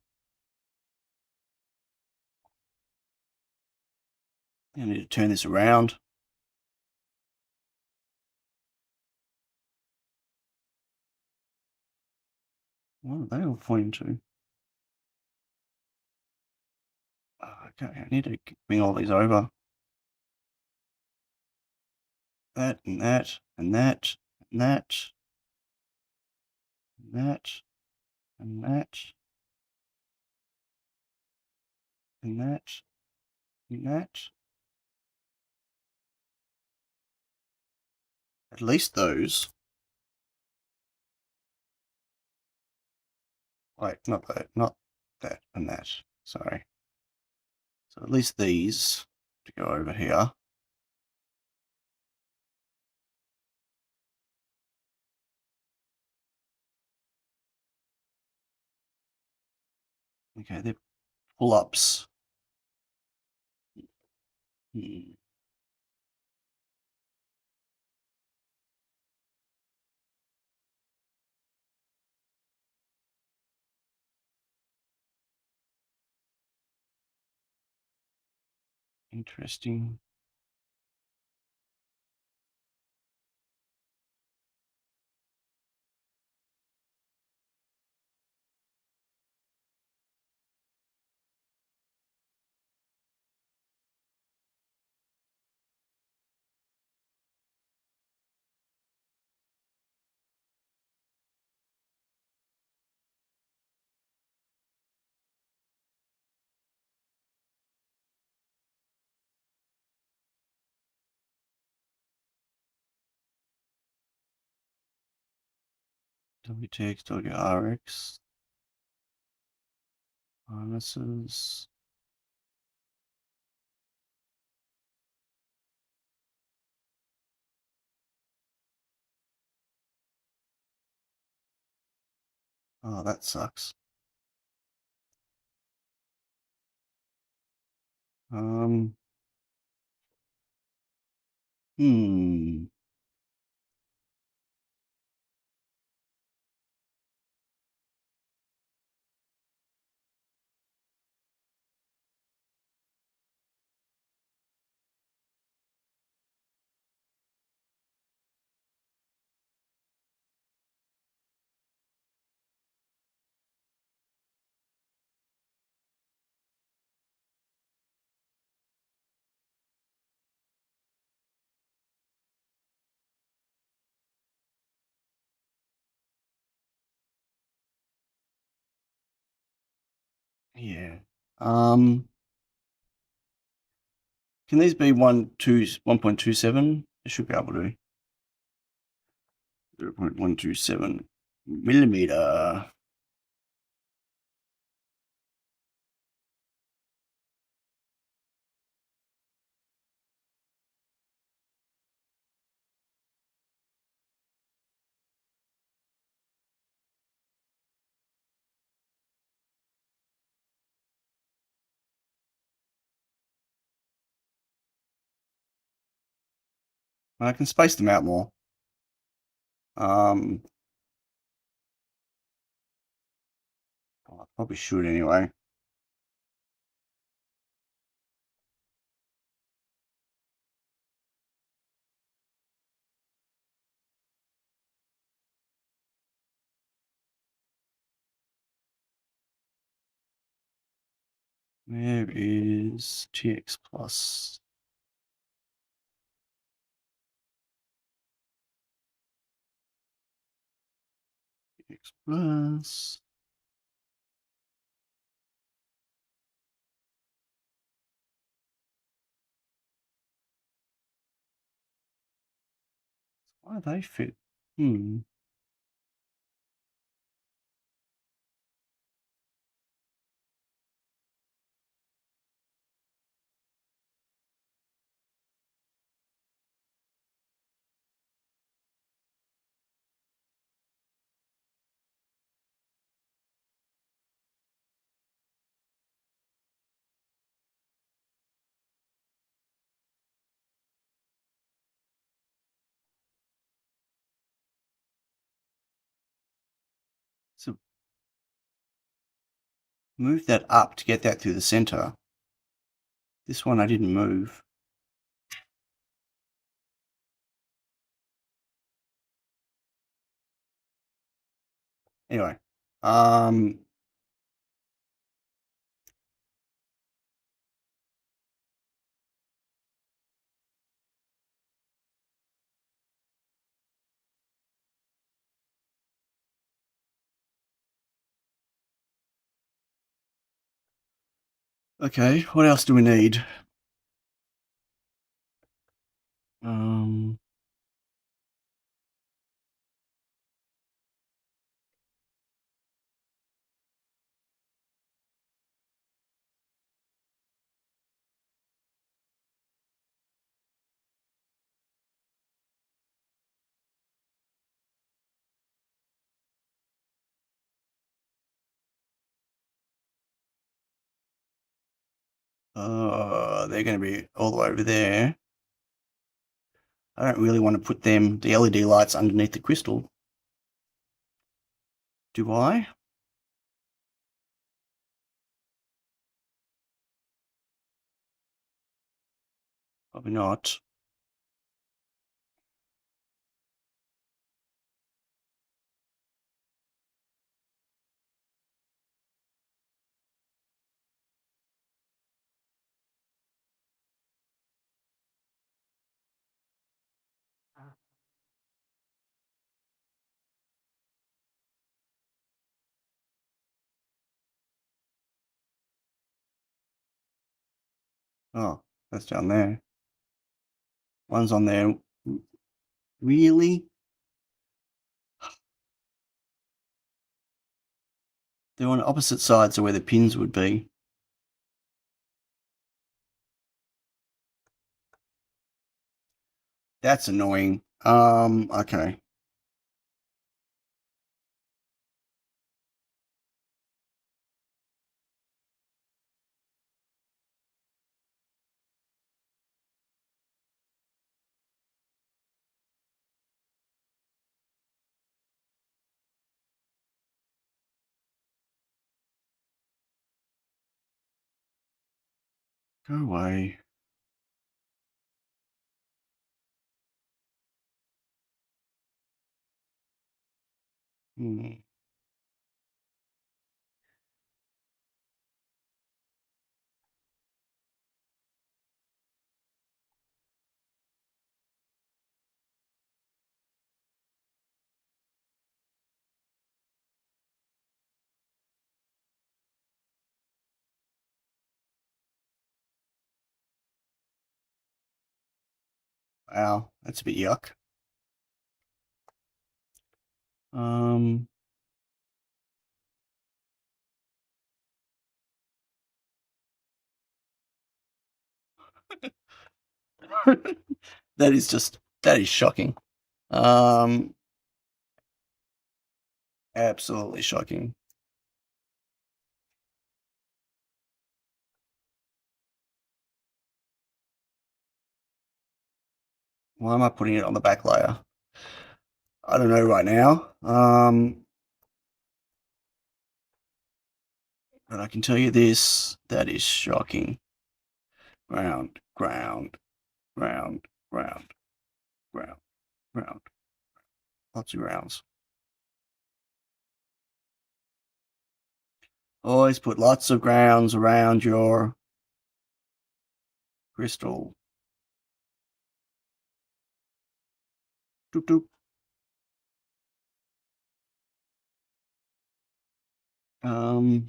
I need to turn this around. What are they all pointing to? Okay, I need to bring all these over. that, and that, and that, and that, and that, and that, and that, and that. At least those. Wait, not that and that. Sorry. So at least these to go over here. Okay, they're pull-ups. Interesting. WTX, WRX. Harnesses. Oh, that sucks. Hmm. Yeah. Can these be 1.27? It should be able to. 0.127 millimeter. I can space them out more. I probably should anyway. Where is TX plus? TX plus. Why do they fit? So move that up to get that through the center. This one I didn't move. Anyway, Okay, what else do we need? They're going to be all the way over there. I don't really want to put them, the LED lights, underneath the crystal. Do I? Probably not. Oh, that's down there. One's on there. Really? They're on opposite sides of where the pins would be. That's annoying. Okay. Go away. Hmm. Wow, that's a bit yuck. Um, that is shocking. Absolutely shocking. Why am I putting it on the back layer? I don't know right now. But I can tell you this, that is shocking. Ground, ground, ground, ground, ground, ground. Lots of grounds. Always put lots of grounds around your crystal. Doop doop. Um,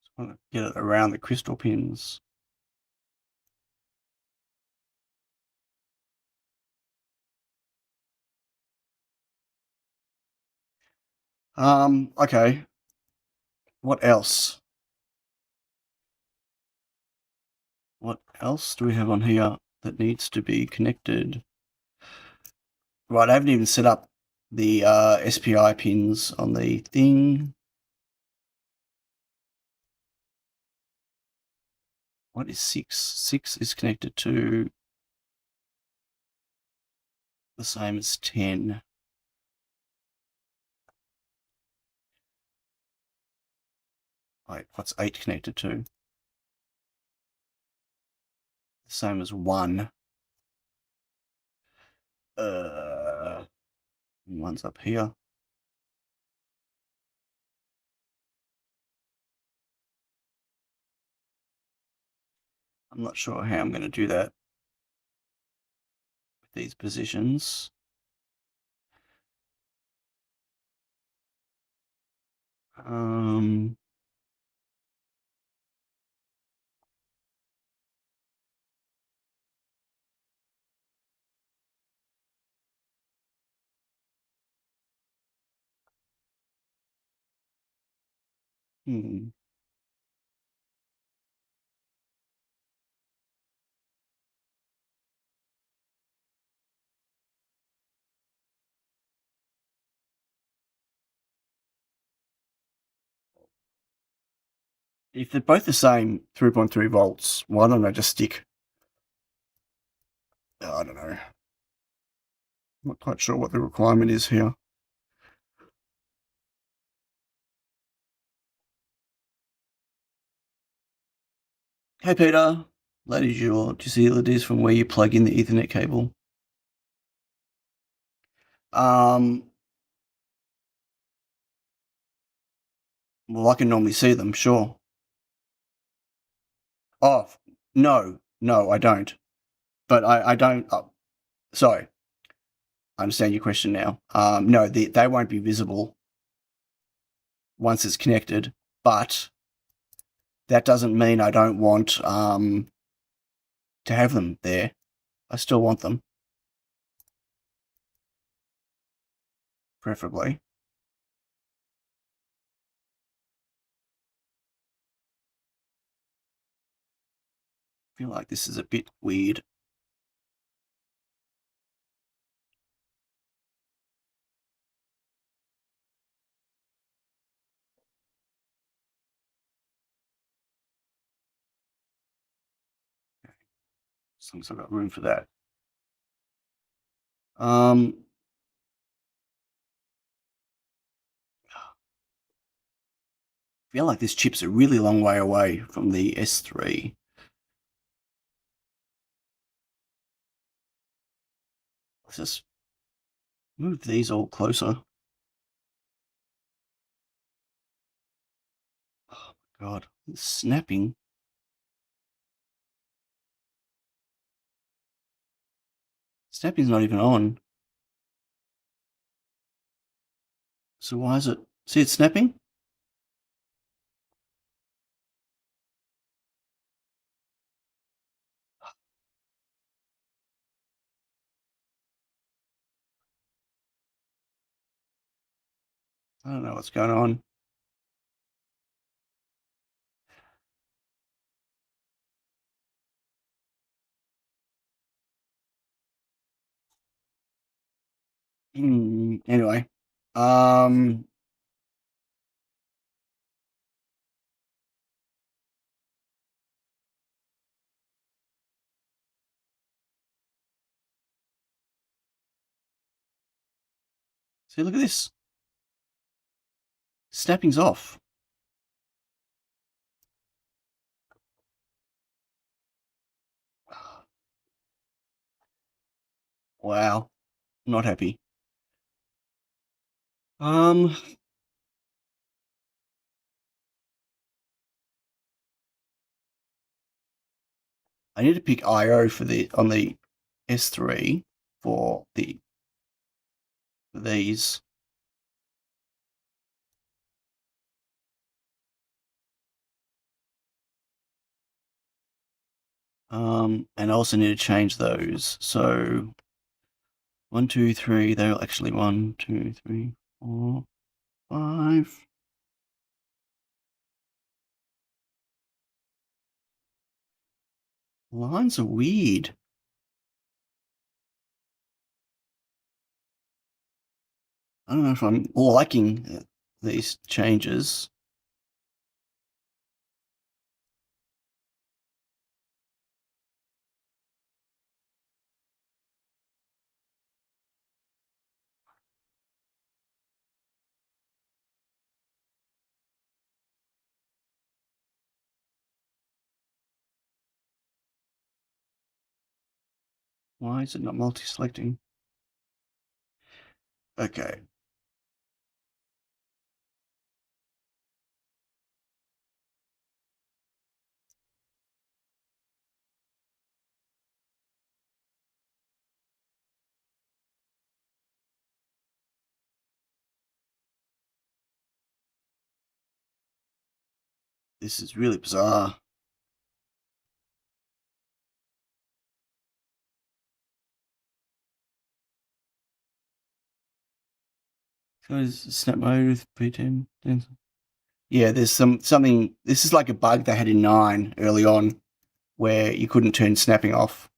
just want to get it around the crystal pins. Okay. What else? What else do we have on here that needs to be connected? Right, I haven't even set up the SPI pins on the thing. What is 6? 6 is connected to the same as 10. Wait, what's 8 connected to? The same as 1. One's up here. I'm not sure how I'm going to do that with these positions. Hmm. If they're both the same 3.3 volts, why don't I just stick? I don't know. I'm not quite sure what the requirement is here. Hey Peter, do you see it is from where you plug in the Ethernet cable? Well, I can normally see them, sure. Oh, no, I don't. But I don't. Sorry, I understand your question now. No, they won't be visible once it's connected, but that doesn't mean I don't want to have them there. I still want them, preferably. I feel like this is a bit weird. As long as I've got room for that. I feel like this chip's a really long way away from the S3. Let's just move these all closer. Oh my god, it's snapping. Snapping's not even on. So why is it? See, it's snapping? I don't know what's going on. Anyway, see, look at this. Snapping's off. Wow, not happy. I need to pick I/O for on the S3 for these. And I also need to change those. So 1, 2, 3. They're actually 1, 2, 3, 4, 5. Lines are weird. I don't know if I'm liking these changes. Why is it not multi-selecting? Okay. This is really bizarre. So is snap mode with P10? Yeah, there's something. This is like a bug they had in 9 early on, where you couldn't turn snapping off.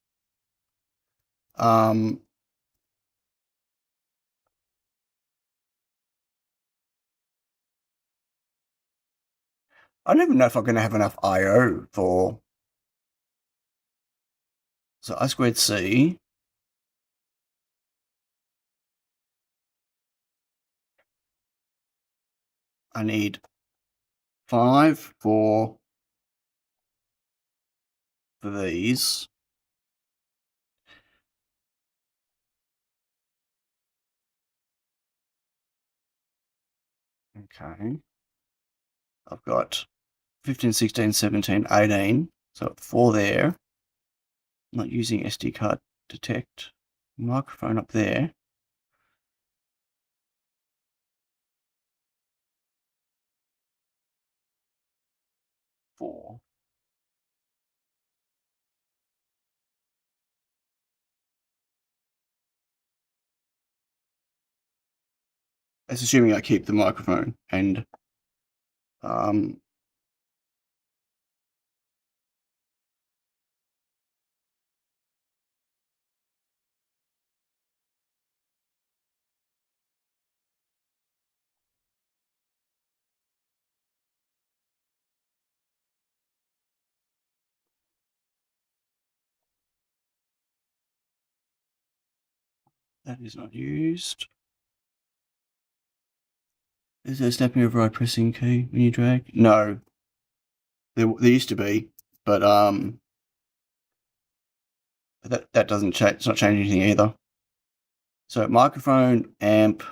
I don't even know if I'm going to have enough I/O for. So I squared C. I need 5 for these. Okay. I've got 15, 16, 17, 18. So 4 there. I'm not using SD card detect. Microphone up there. Four. That's assuming I keep the microphone and that is not used. Is there a snapping override pressing key when you drag? No. There used to be, but that doesn't change. It's not changing anything either. So microphone, amp.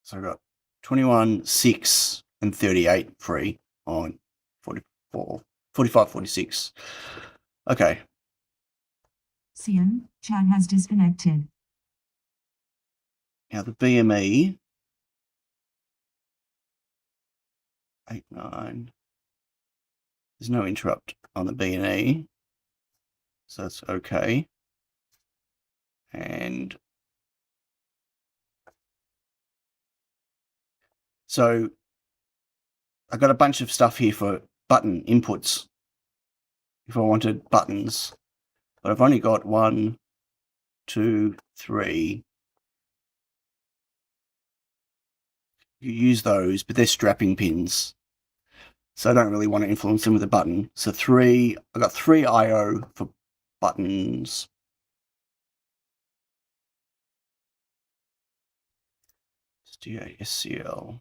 So I've got 21, 6, and 38 free on 44, 45, 46. Okay. Cian, Chad has disconnected. Now the BME 8, 9. There's no interrupt on the B&E, so that's okay. And so I got a bunch of stuff here for button inputs if I wanted buttons, but I've only got 1, 2, 3. You use those, but they're strapping pins, so I don't really want to influence them with a button. So 3, I got 3 I/O for buttons. SDA SCL.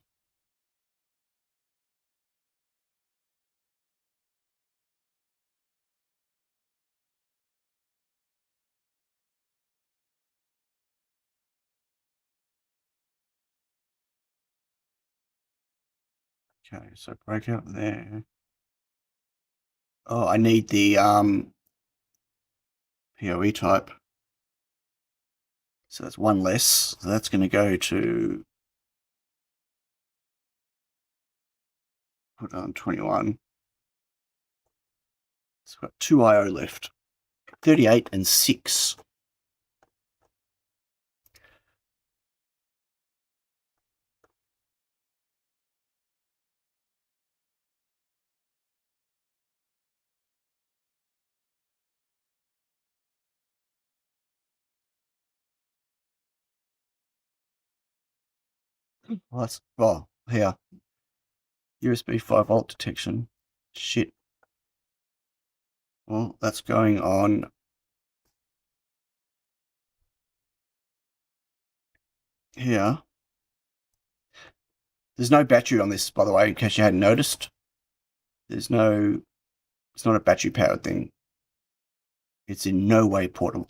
Okay, so break out there. Oh, I need the PoE type. So that's 1 less. So that's going to go to put on 21. So I've got 2 I/O left. 38 and 6. Well, that's, oh, here. USB 5 volt detection. Shit. Well, that's going on here. There's no battery on this, by the way, in case you hadn't noticed. It's not a battery powered thing. It's in no way portable.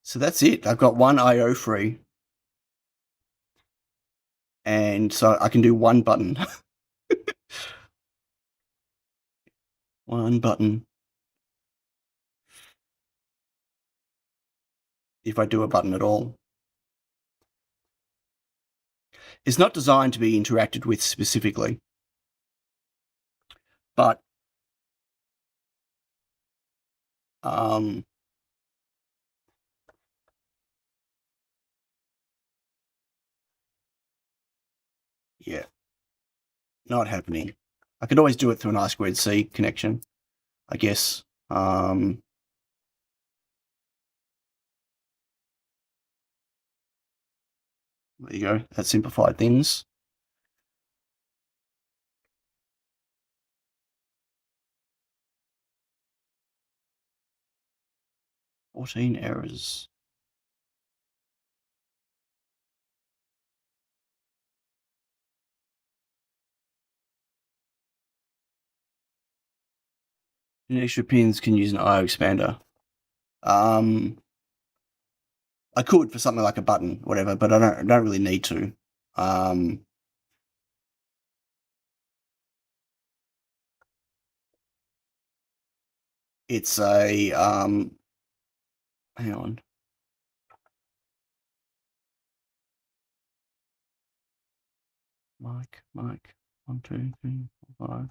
So that's it. I've got one IO free. And so I can do one button. One button. If I do a button at all. It's not designed to be interacted with specifically. But yeah, not happening. I could always do it through an I2C connection, I guess. There you go. That simplified things. "14 errors. Extra pins can use an IO expander. I could for something like a button, whatever, but I don't really need to. It's a hang on. Mic, 1, 2, 3, 4, 5.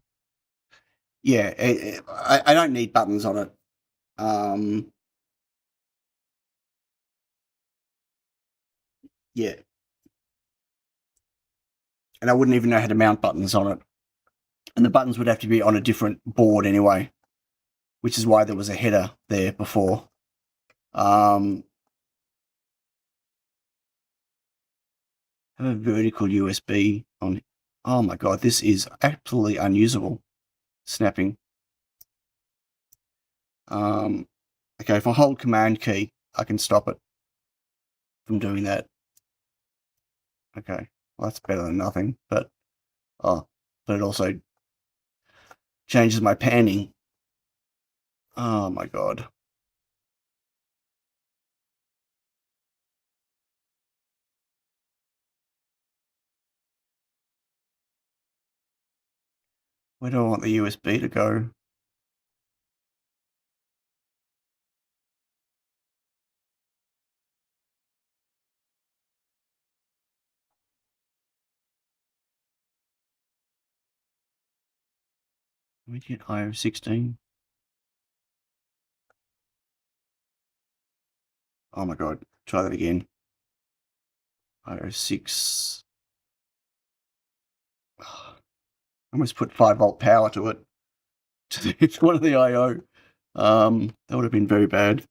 Yeah, I don't need buttons on it. Yeah. And I wouldn't even know how to mount buttons on it. And the buttons would have to be on a different board anyway, which is why there was a header there before. Have a vertical USB on. Oh my god, this is absolutely unusable. Snapping. Okay, if I hold Command key, I can stop it from doing that. Okay, well, that's better than nothing, but it also changes my panning. Oh my god. Where do I want the USB to go? Let me get IO 16. Oh my god, try that again. IO 6. I almost put 5-volt power to it. It's one of the IO. That would have been very bad.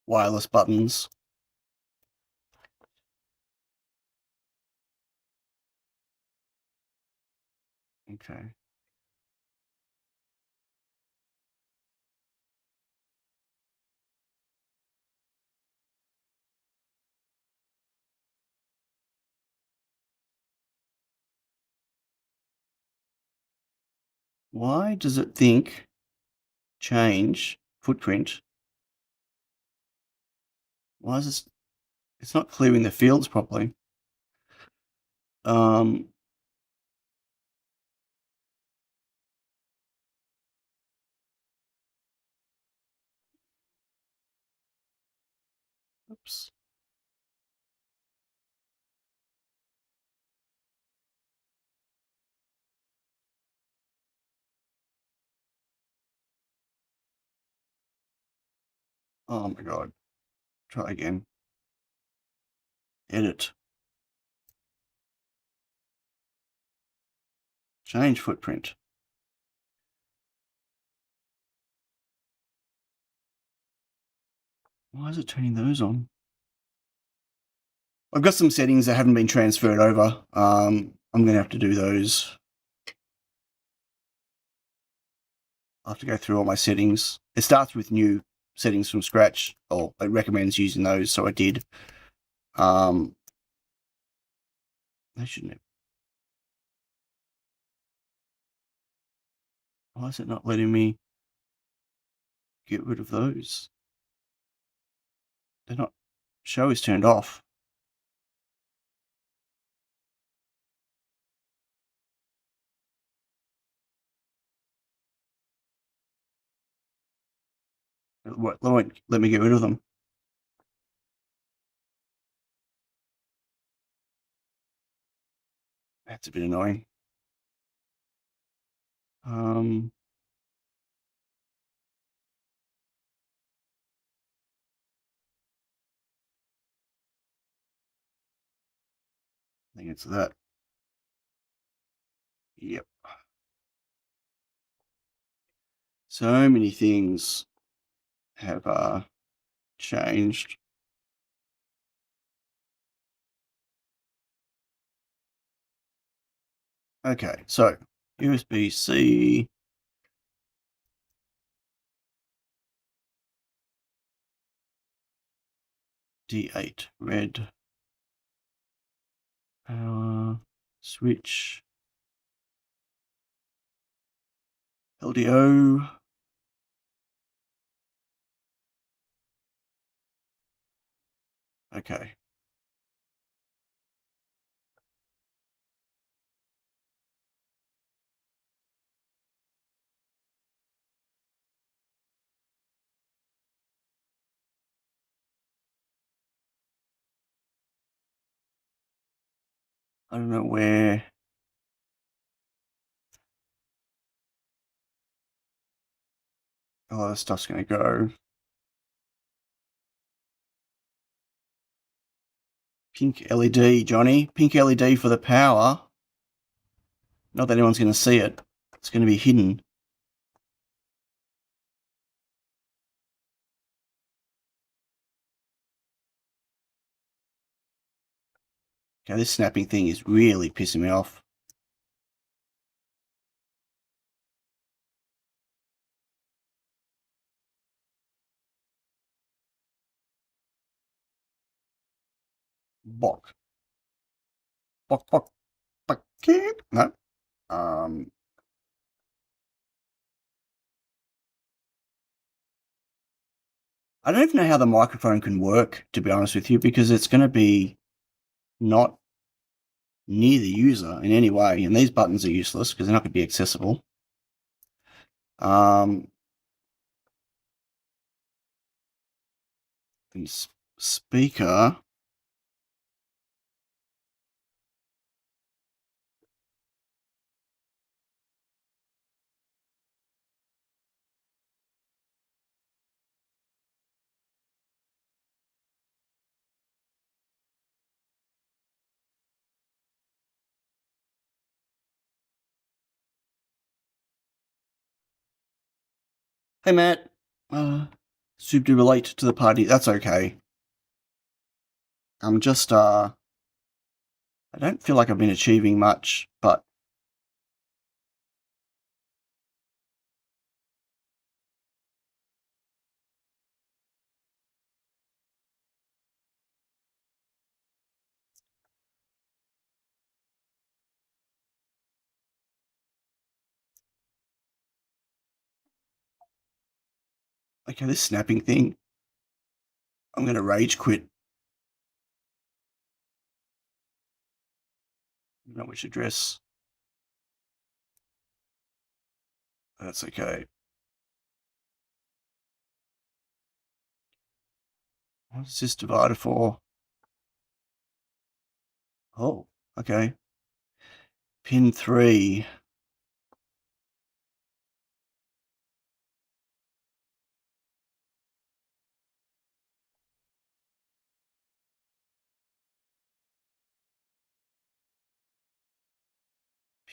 Wireless buttons. Okay. Why does it think change footprint? Why is this? It's not clearing the fields properly. Oops. Oh my god. Try again. Edit. Change footprint. Why is it turning those on? I've got some settings that haven't been transferred over. I'm going to have to do those. I'll have to go through all my settings. It starts with new settings from scratch, or it recommends using those, so I did. They shouldn't have. Why is it not letting me get rid of those? They're not. Show is turned off. It won't let me get rid of them. That's a bit annoying. I think it's that. Yep. So many things have changed. Okay, so USB-C. D8 red. Power switch. LDO. Okay. I don't know where all that stuff's going to go. Pink LED, Johnny. Pink LED for the power. Not that anyone's going to see it. It's going to be hidden. Okay, this snapping thing is really pissing me off. Bok. Bok, bok, bok. No. I don't even know how the microphone can work, to be honest with you, because it's going to be not near the user in any way, and these buttons are useless because they're not going to be accessible. And speaker. Hey, Matt. Soup to relate to the party. That's okay. I'm just, I don't feel like I've been achieving much, but okay, this snapping thing, I'm going to rage quit. I don't know which address. That's okay. What is this divided for? Oh, okay. Pin 3.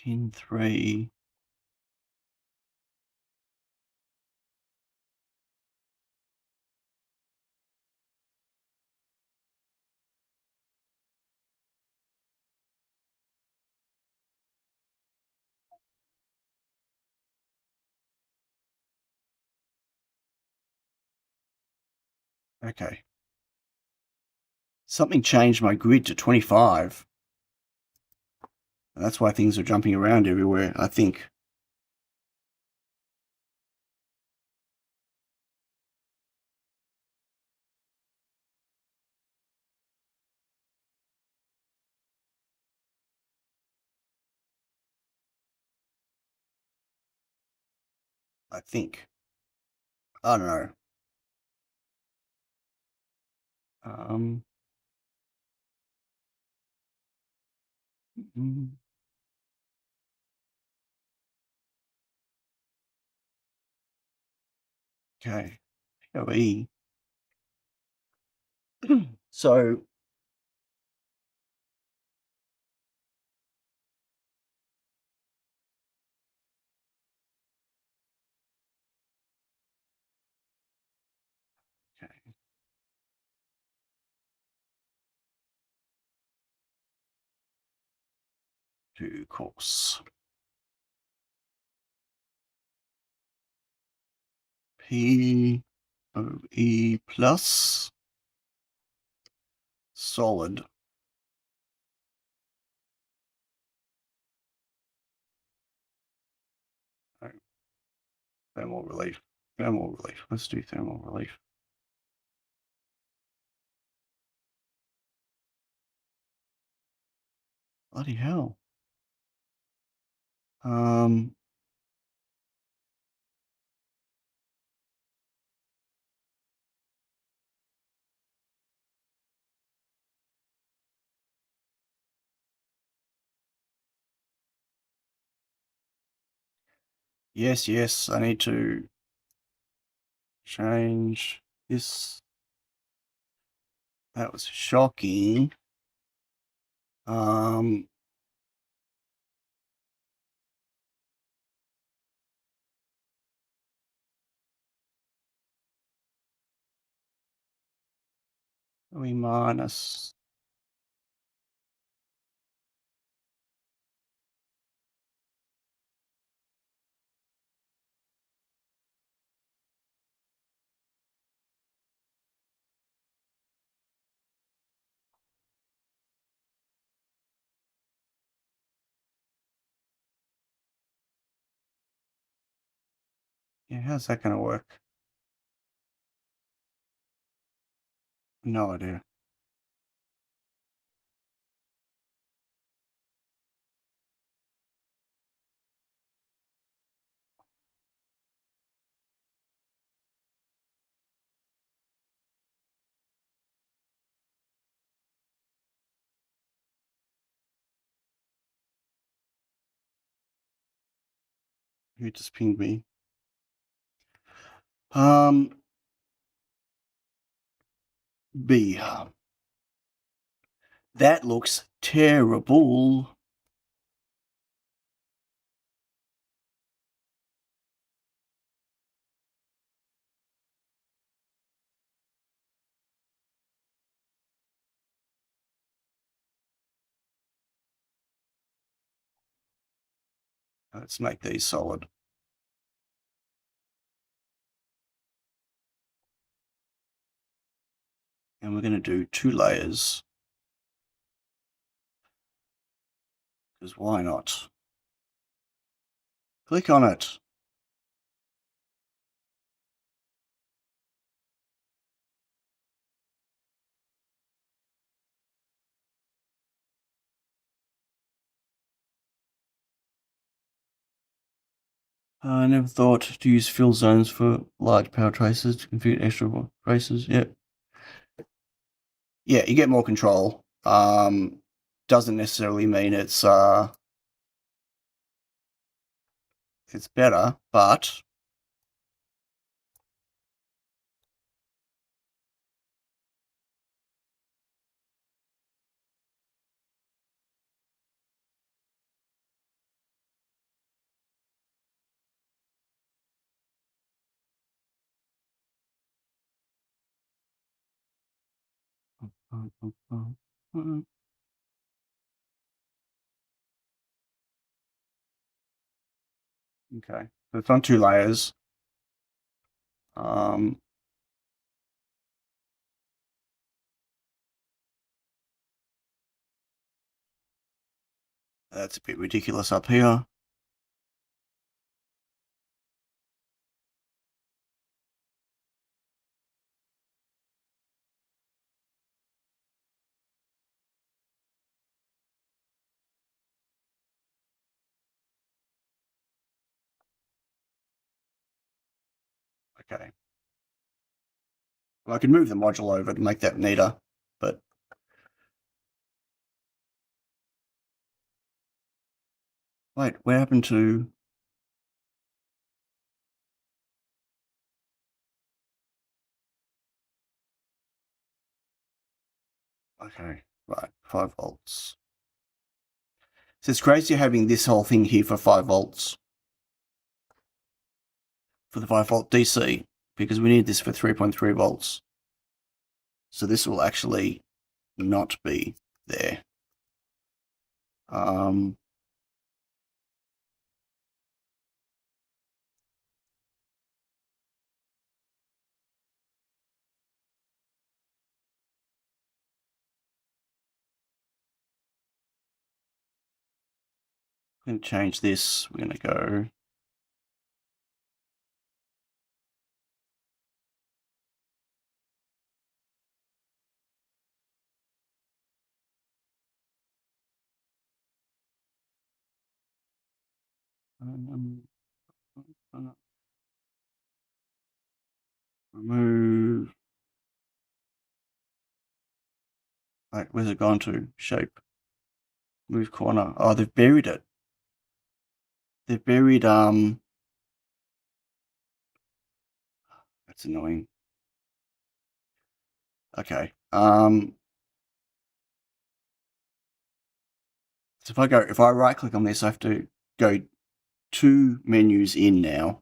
Pin 3. Okay. Something changed my grid to 25. That's why things are jumping around everywhere, I think. I think. I don't know. Mm, okay. POE. So okay. To course. POE plus solid. Oh, thermal relief. Thermal relief. Let's do thermal relief. Bloody hell. Yes, I need to change this. That was shocking. We minus. Yeah, how's that going to work? No idea. Who just pinged me? B. That looks terrible. Let's make these solid. And we're going to do 2 layers. Because why not? Click on it. I never thought to use fill zones for large power traces to configure extra traces. Yeah. Yeah, you get more control. Doesn't necessarily mean it's better, but okay. So it's on 2 layers. That's a bit ridiculous up here. Okay. Well, I can move the module over to make that neater, but wait, what happened to? Okay, right, 5 volts. So it's crazy having this whole thing here for 5 volts. For the 5 volt DC, because we need this for 3.3 volts. So this will actually not be there. I'm going to change this. We're going to go remove. Right, where's it gone to? Shape. Move corner. Oh, they've buried it. They've buried, that's annoying. Okay. So if I right click on this, I have to go 2 menus in now.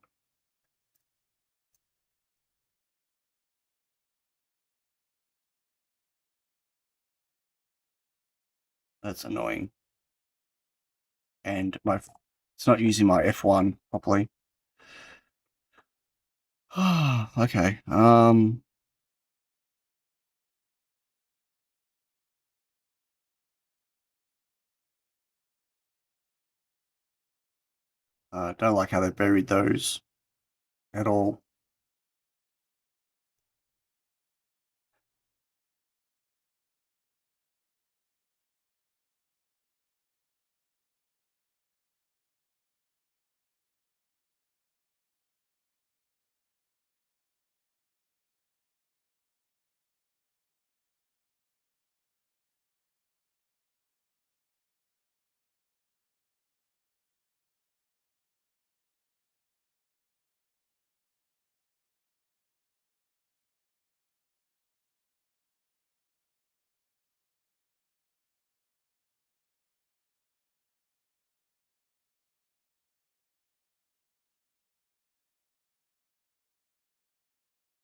That's annoying. And it's not using my F1 properly. Okay. Don't like how they buried those at all.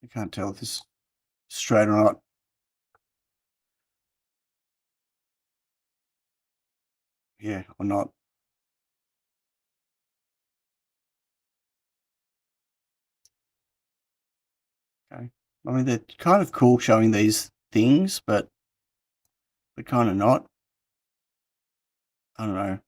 I can't tell if this is straight or not. Yeah, or not. Okay. I mean, they're kind of cool showing these things, but kind of not. I don't know.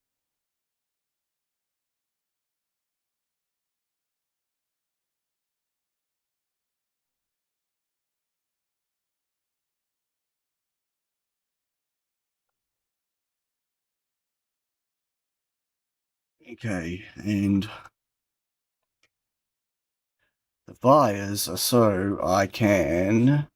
Okay, and the wires are so I can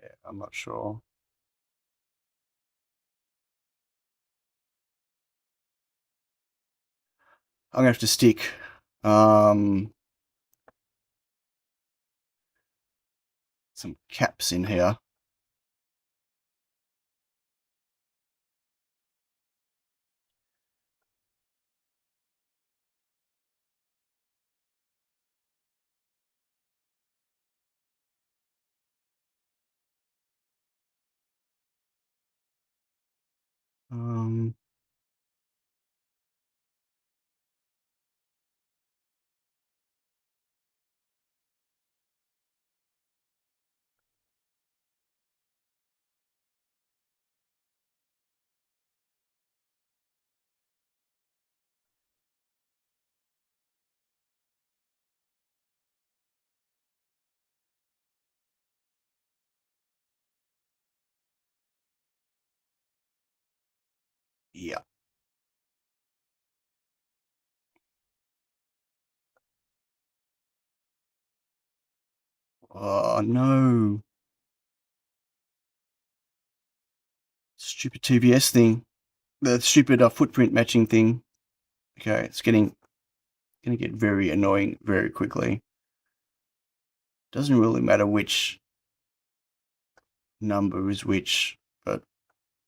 yeah, I'm not sure. I'm gonna have to stick some caps in here. Um, Yeah. Oh, no. Stupid TVS thing. The stupid footprint matching thing. Okay, it's going to get very annoying very quickly. Doesn't really matter which number is which, but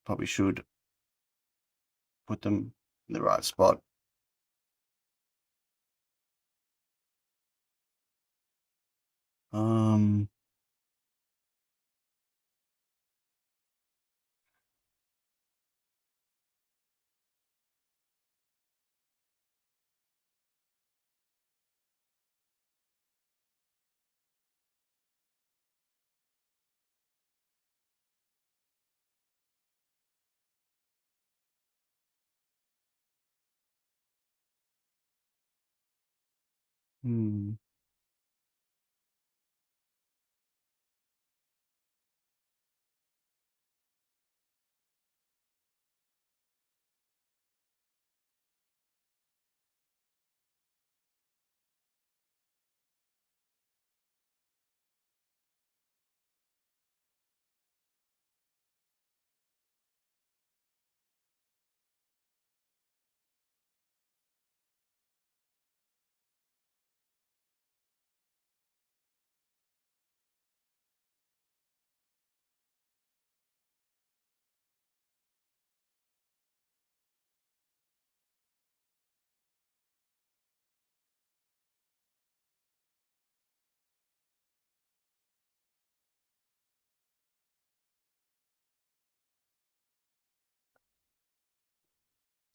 probably should put them in the right spot. Hmm.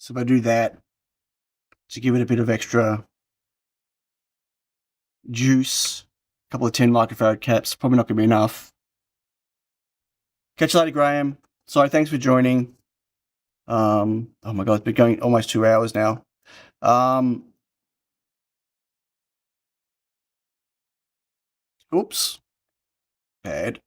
So if I do that to give it a bit of extra juice, a couple of 10 microfarad caps, probably not going to be enough. Catch you later, Graham. Sorry, thanks for joining. Oh my God, it's been going almost 2 hours now. Oops. Bad.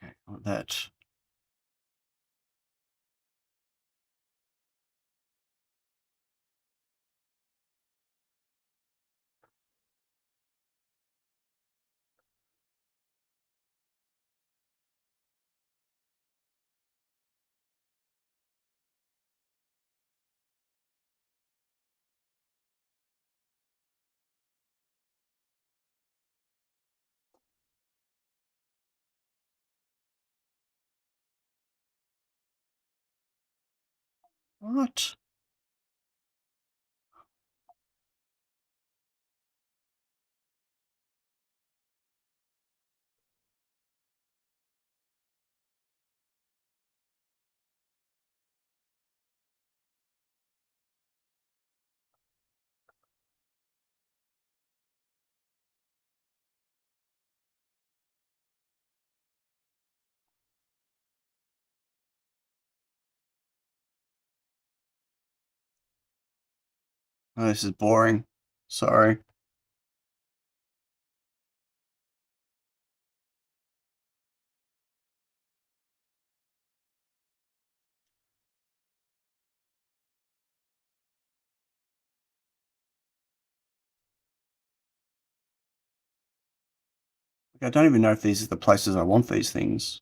Okay, not that. What? Oh, this is boring. Sorry. I don't even know if these are the places I want these things.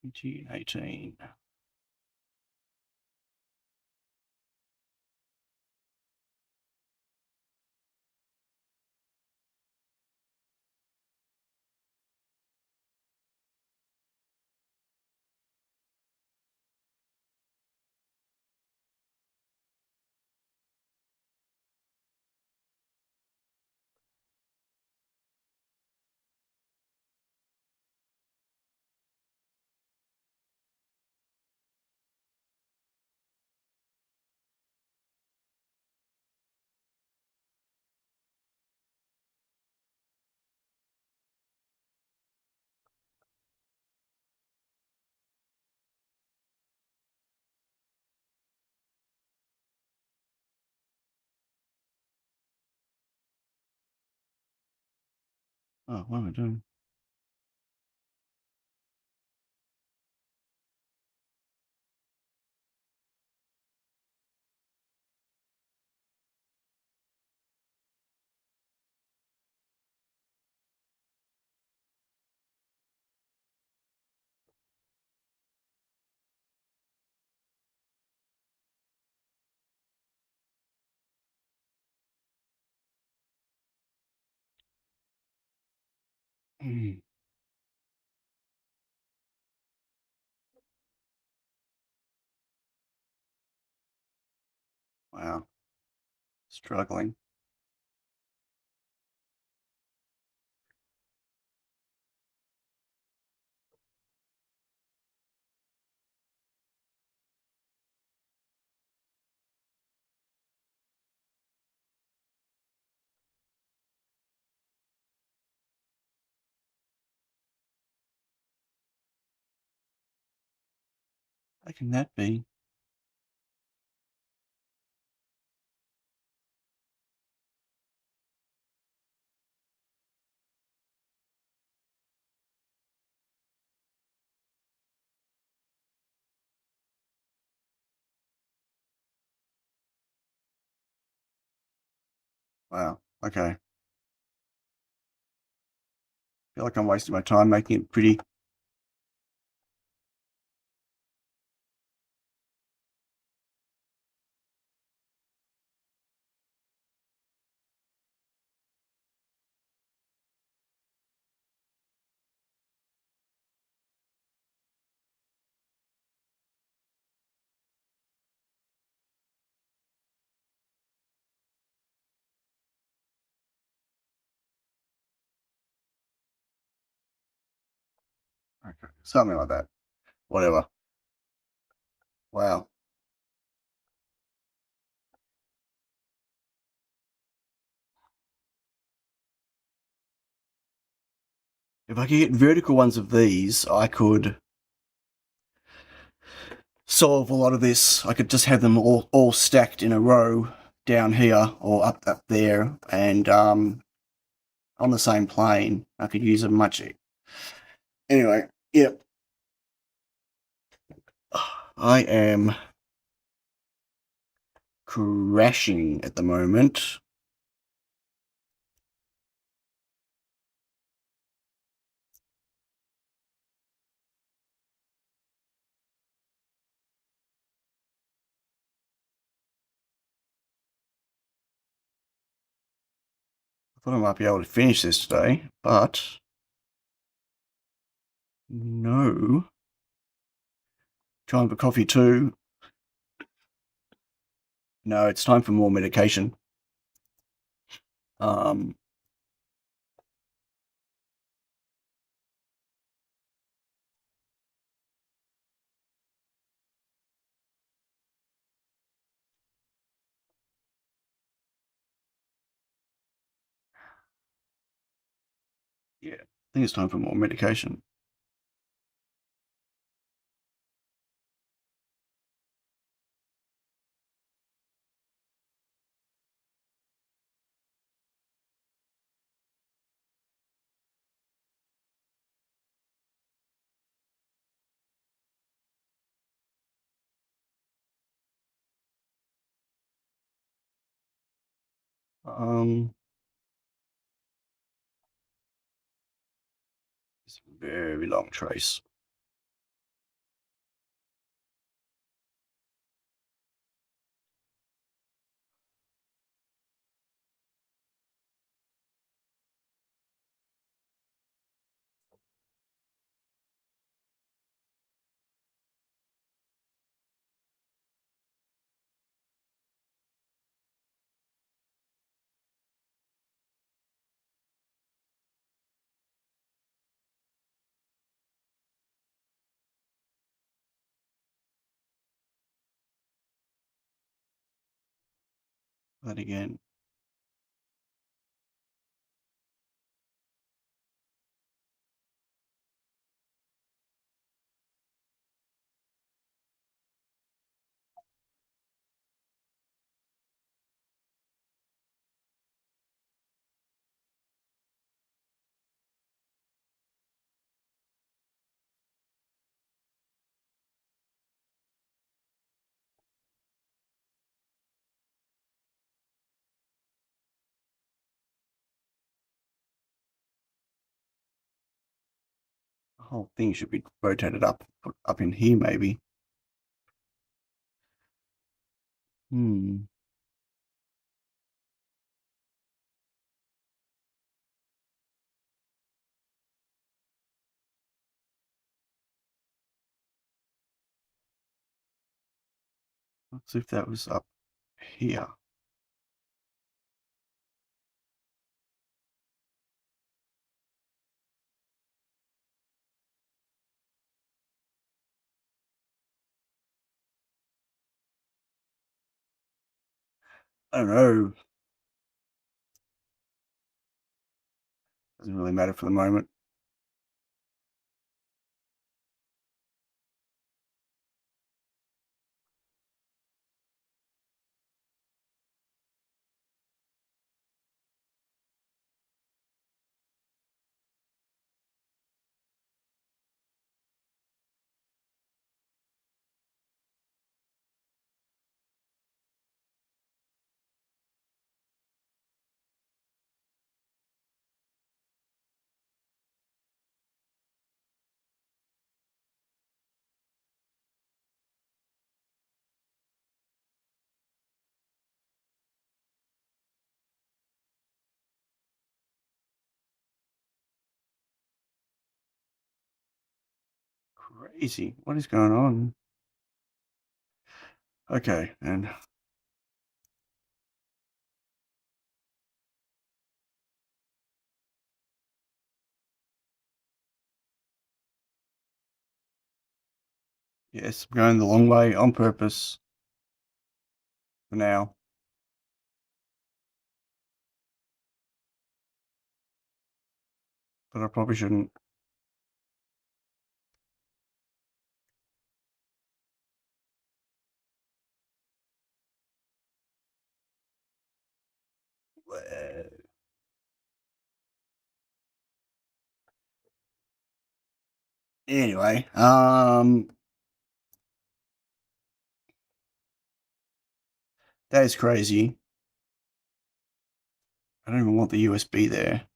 G18. Oh, what am I doing? Hmm. Wow, struggling. How can that be? Wow, okay. Feel like I'm wasting my time making it pretty. Okay, something like that. Whatever. Wow. If I could get vertical ones of these, I could solve a lot of this. I could just have them all stacked in a row down here or up there, and on the same plane. I could use them much. Anyway, yep. I am crashing at the moment. I thought I might be able to finish this today, but no. Time for coffee too. No, it's time for more medication. Um, yeah, I think it's time for more medication. It's a very long trace. That again. whole thing should be rotated up, put up in here maybe. Let's see if that was up here. I don't know. Doesn't really matter for the moment. Crazy. What is going on? Okay, and yes, I'm going the long way on purpose for now. But I probably shouldn't. Anyway, that is crazy. I don't even want the USB there.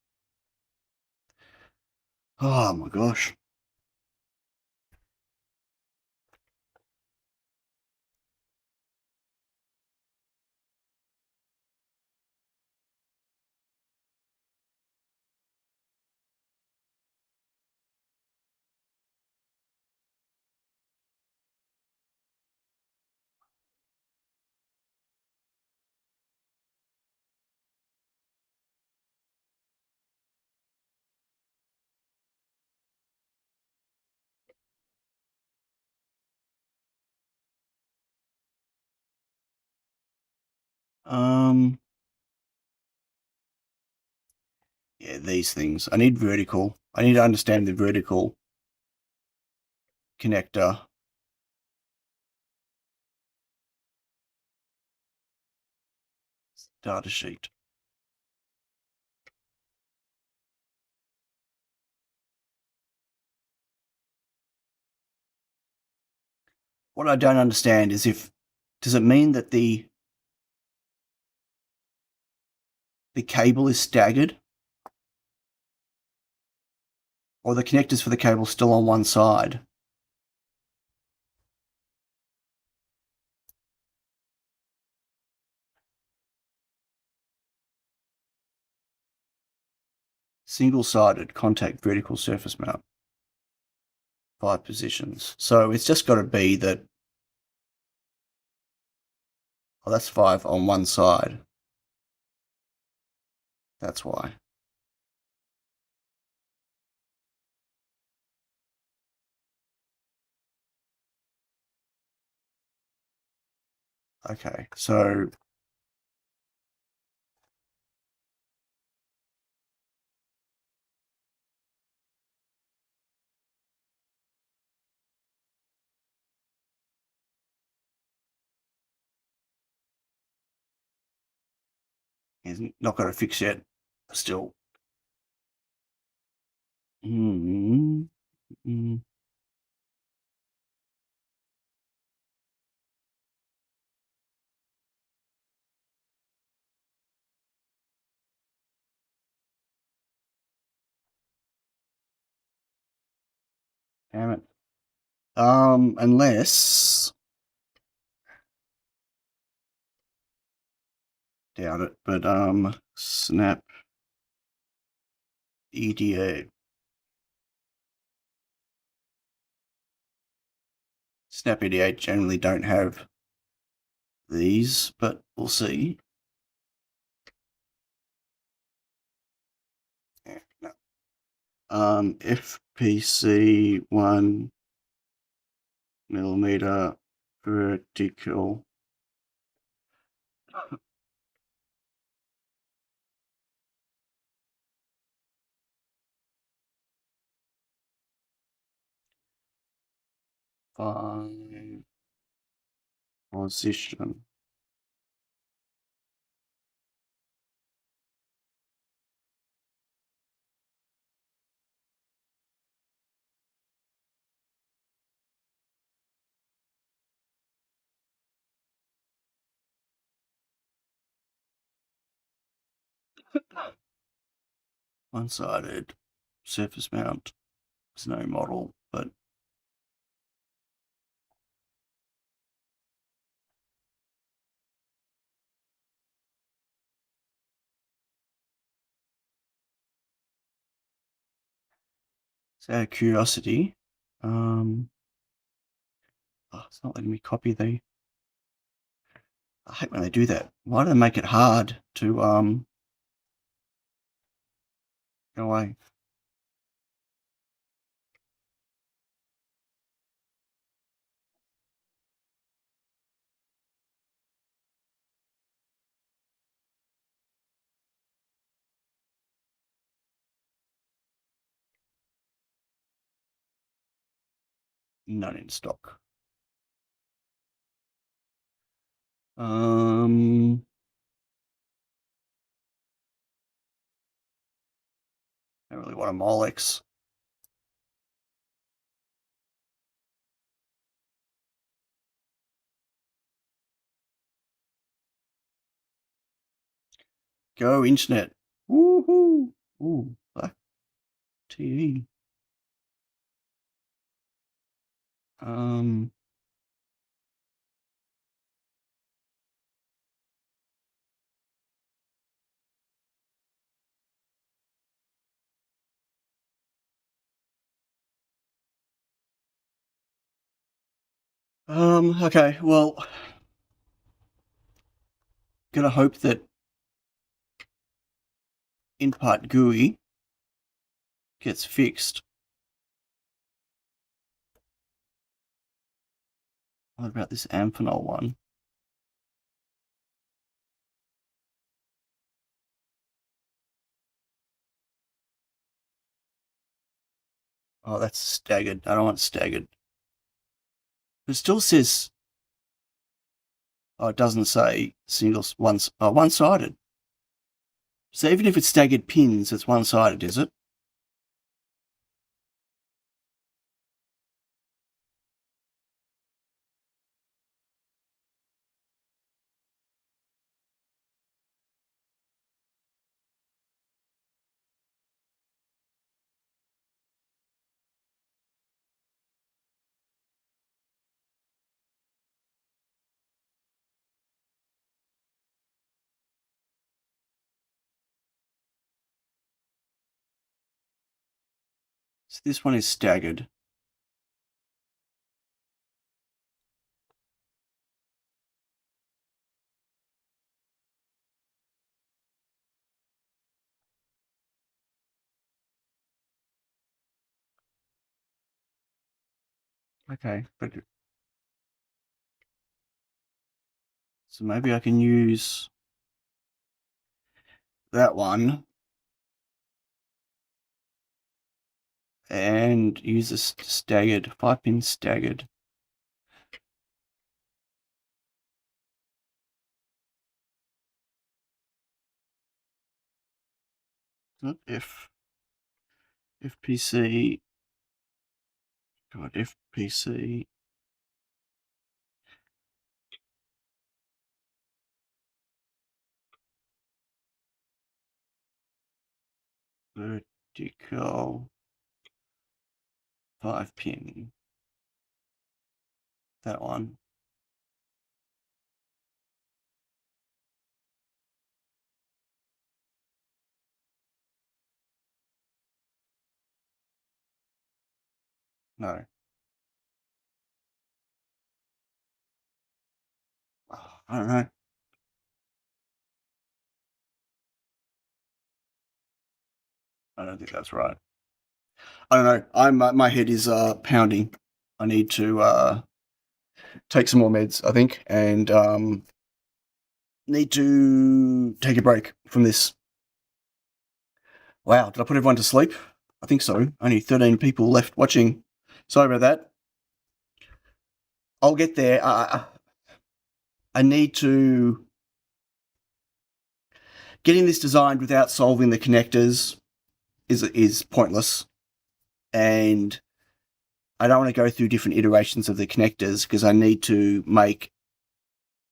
Oh my gosh. Yeah, these things. I need vertical. I need to understand the vertical connector. Data sheet. What I don't understand is does it mean that the cable is staggered? Or the connectors for the cable still on one side? Single-sided contact vertical surface mount. 5 positions. So it's just got to be that. Oh, that's 5 on one side. That's why. Okay, so he's not got a fix yet. Still. Mm -hmm. Damn it. Unless, doubt it, but snap EDA. Snap EDA generally don't have these, but we'll see. Yeah, no. FPC 1mm vertical. Five position. One-sided surface mount. There's no model, but it's out of curiosity. Oh, it's not letting me copy the. I hate when they do that. Why do they make it hard to go away? Not in stock. I don't really want a Molex. Go internet. Woohoo! Ooh, black TV. Okay, well, gonna hope that in-part GUI gets fixed. What about this Amphenol one? Oh, that's staggered. I don't want staggered. It still says, oh, it doesn't say single one-sided. So even if it's staggered pins, it's one-sided, is it? So this one is staggered. Okay, but so maybe I can use that one and use a staggered 5-pin staggered. Not FPC. God, FPC. Vertical 5 pin. That one. No. Oh, I don't know. I don't think that's right. I don't know. My head is pounding. I need to take some more meds, I think, and need to take a break from this. Wow, did I put everyone to sleep? I think so. Only 13 people left watching. Sorry about that. I'll get there. I need to... Getting this designed without solving the connectors is pointless. And I don't want to go through different iterations of the connectors because I need to make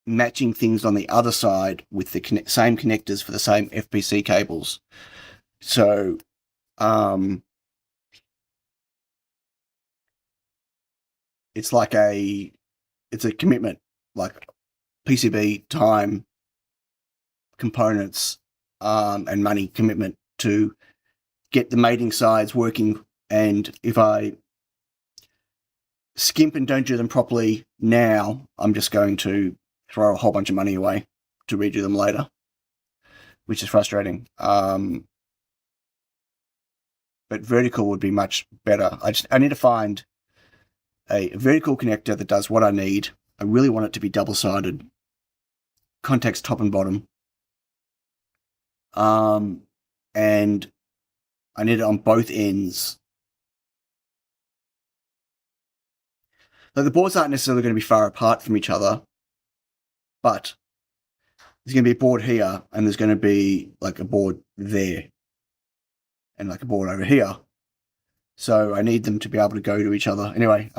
matching things on the other side with the same connectors for the same FPC cables. So, it's like it's a commitment, like PCB, time, components, and money commitment to get the mating sides working. And if I skimp and don't do them properly now, I'm just going to throw a whole bunch of money away to redo them later, which is frustrating. But vertical would be much better. I need to find a vertical connector that does what I need. I really want it to be double-sided, contacts top and bottom. And I need it on both ends. So the boards aren't necessarily going to be far apart from each other, but there's going to be a board here, and there's going to be like a board there, and like a board over here. So I need them to be able to go to each other. Anyway,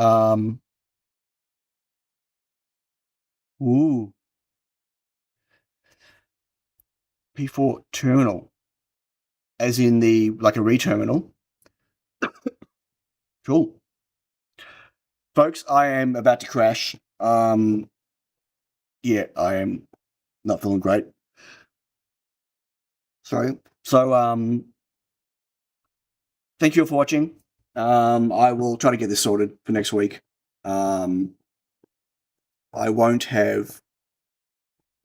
ooh. P4 terminal. As in like a re-terminal. Cool. Folks, I am about to crash. Yeah, I am not feeling great. Sorry. So, thank you all for watching. I will try to get this sorted for next week. I won't have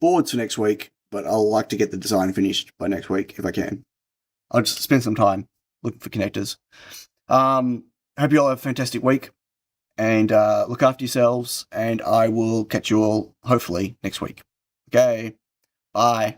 boards for next week, but I'll like to get the design finished by next week if I can. I'll just spend some time looking for connectors. Hope you all have a fantastic week, and look after yourselves, and I will catch you all hopefully next week. Okay, bye.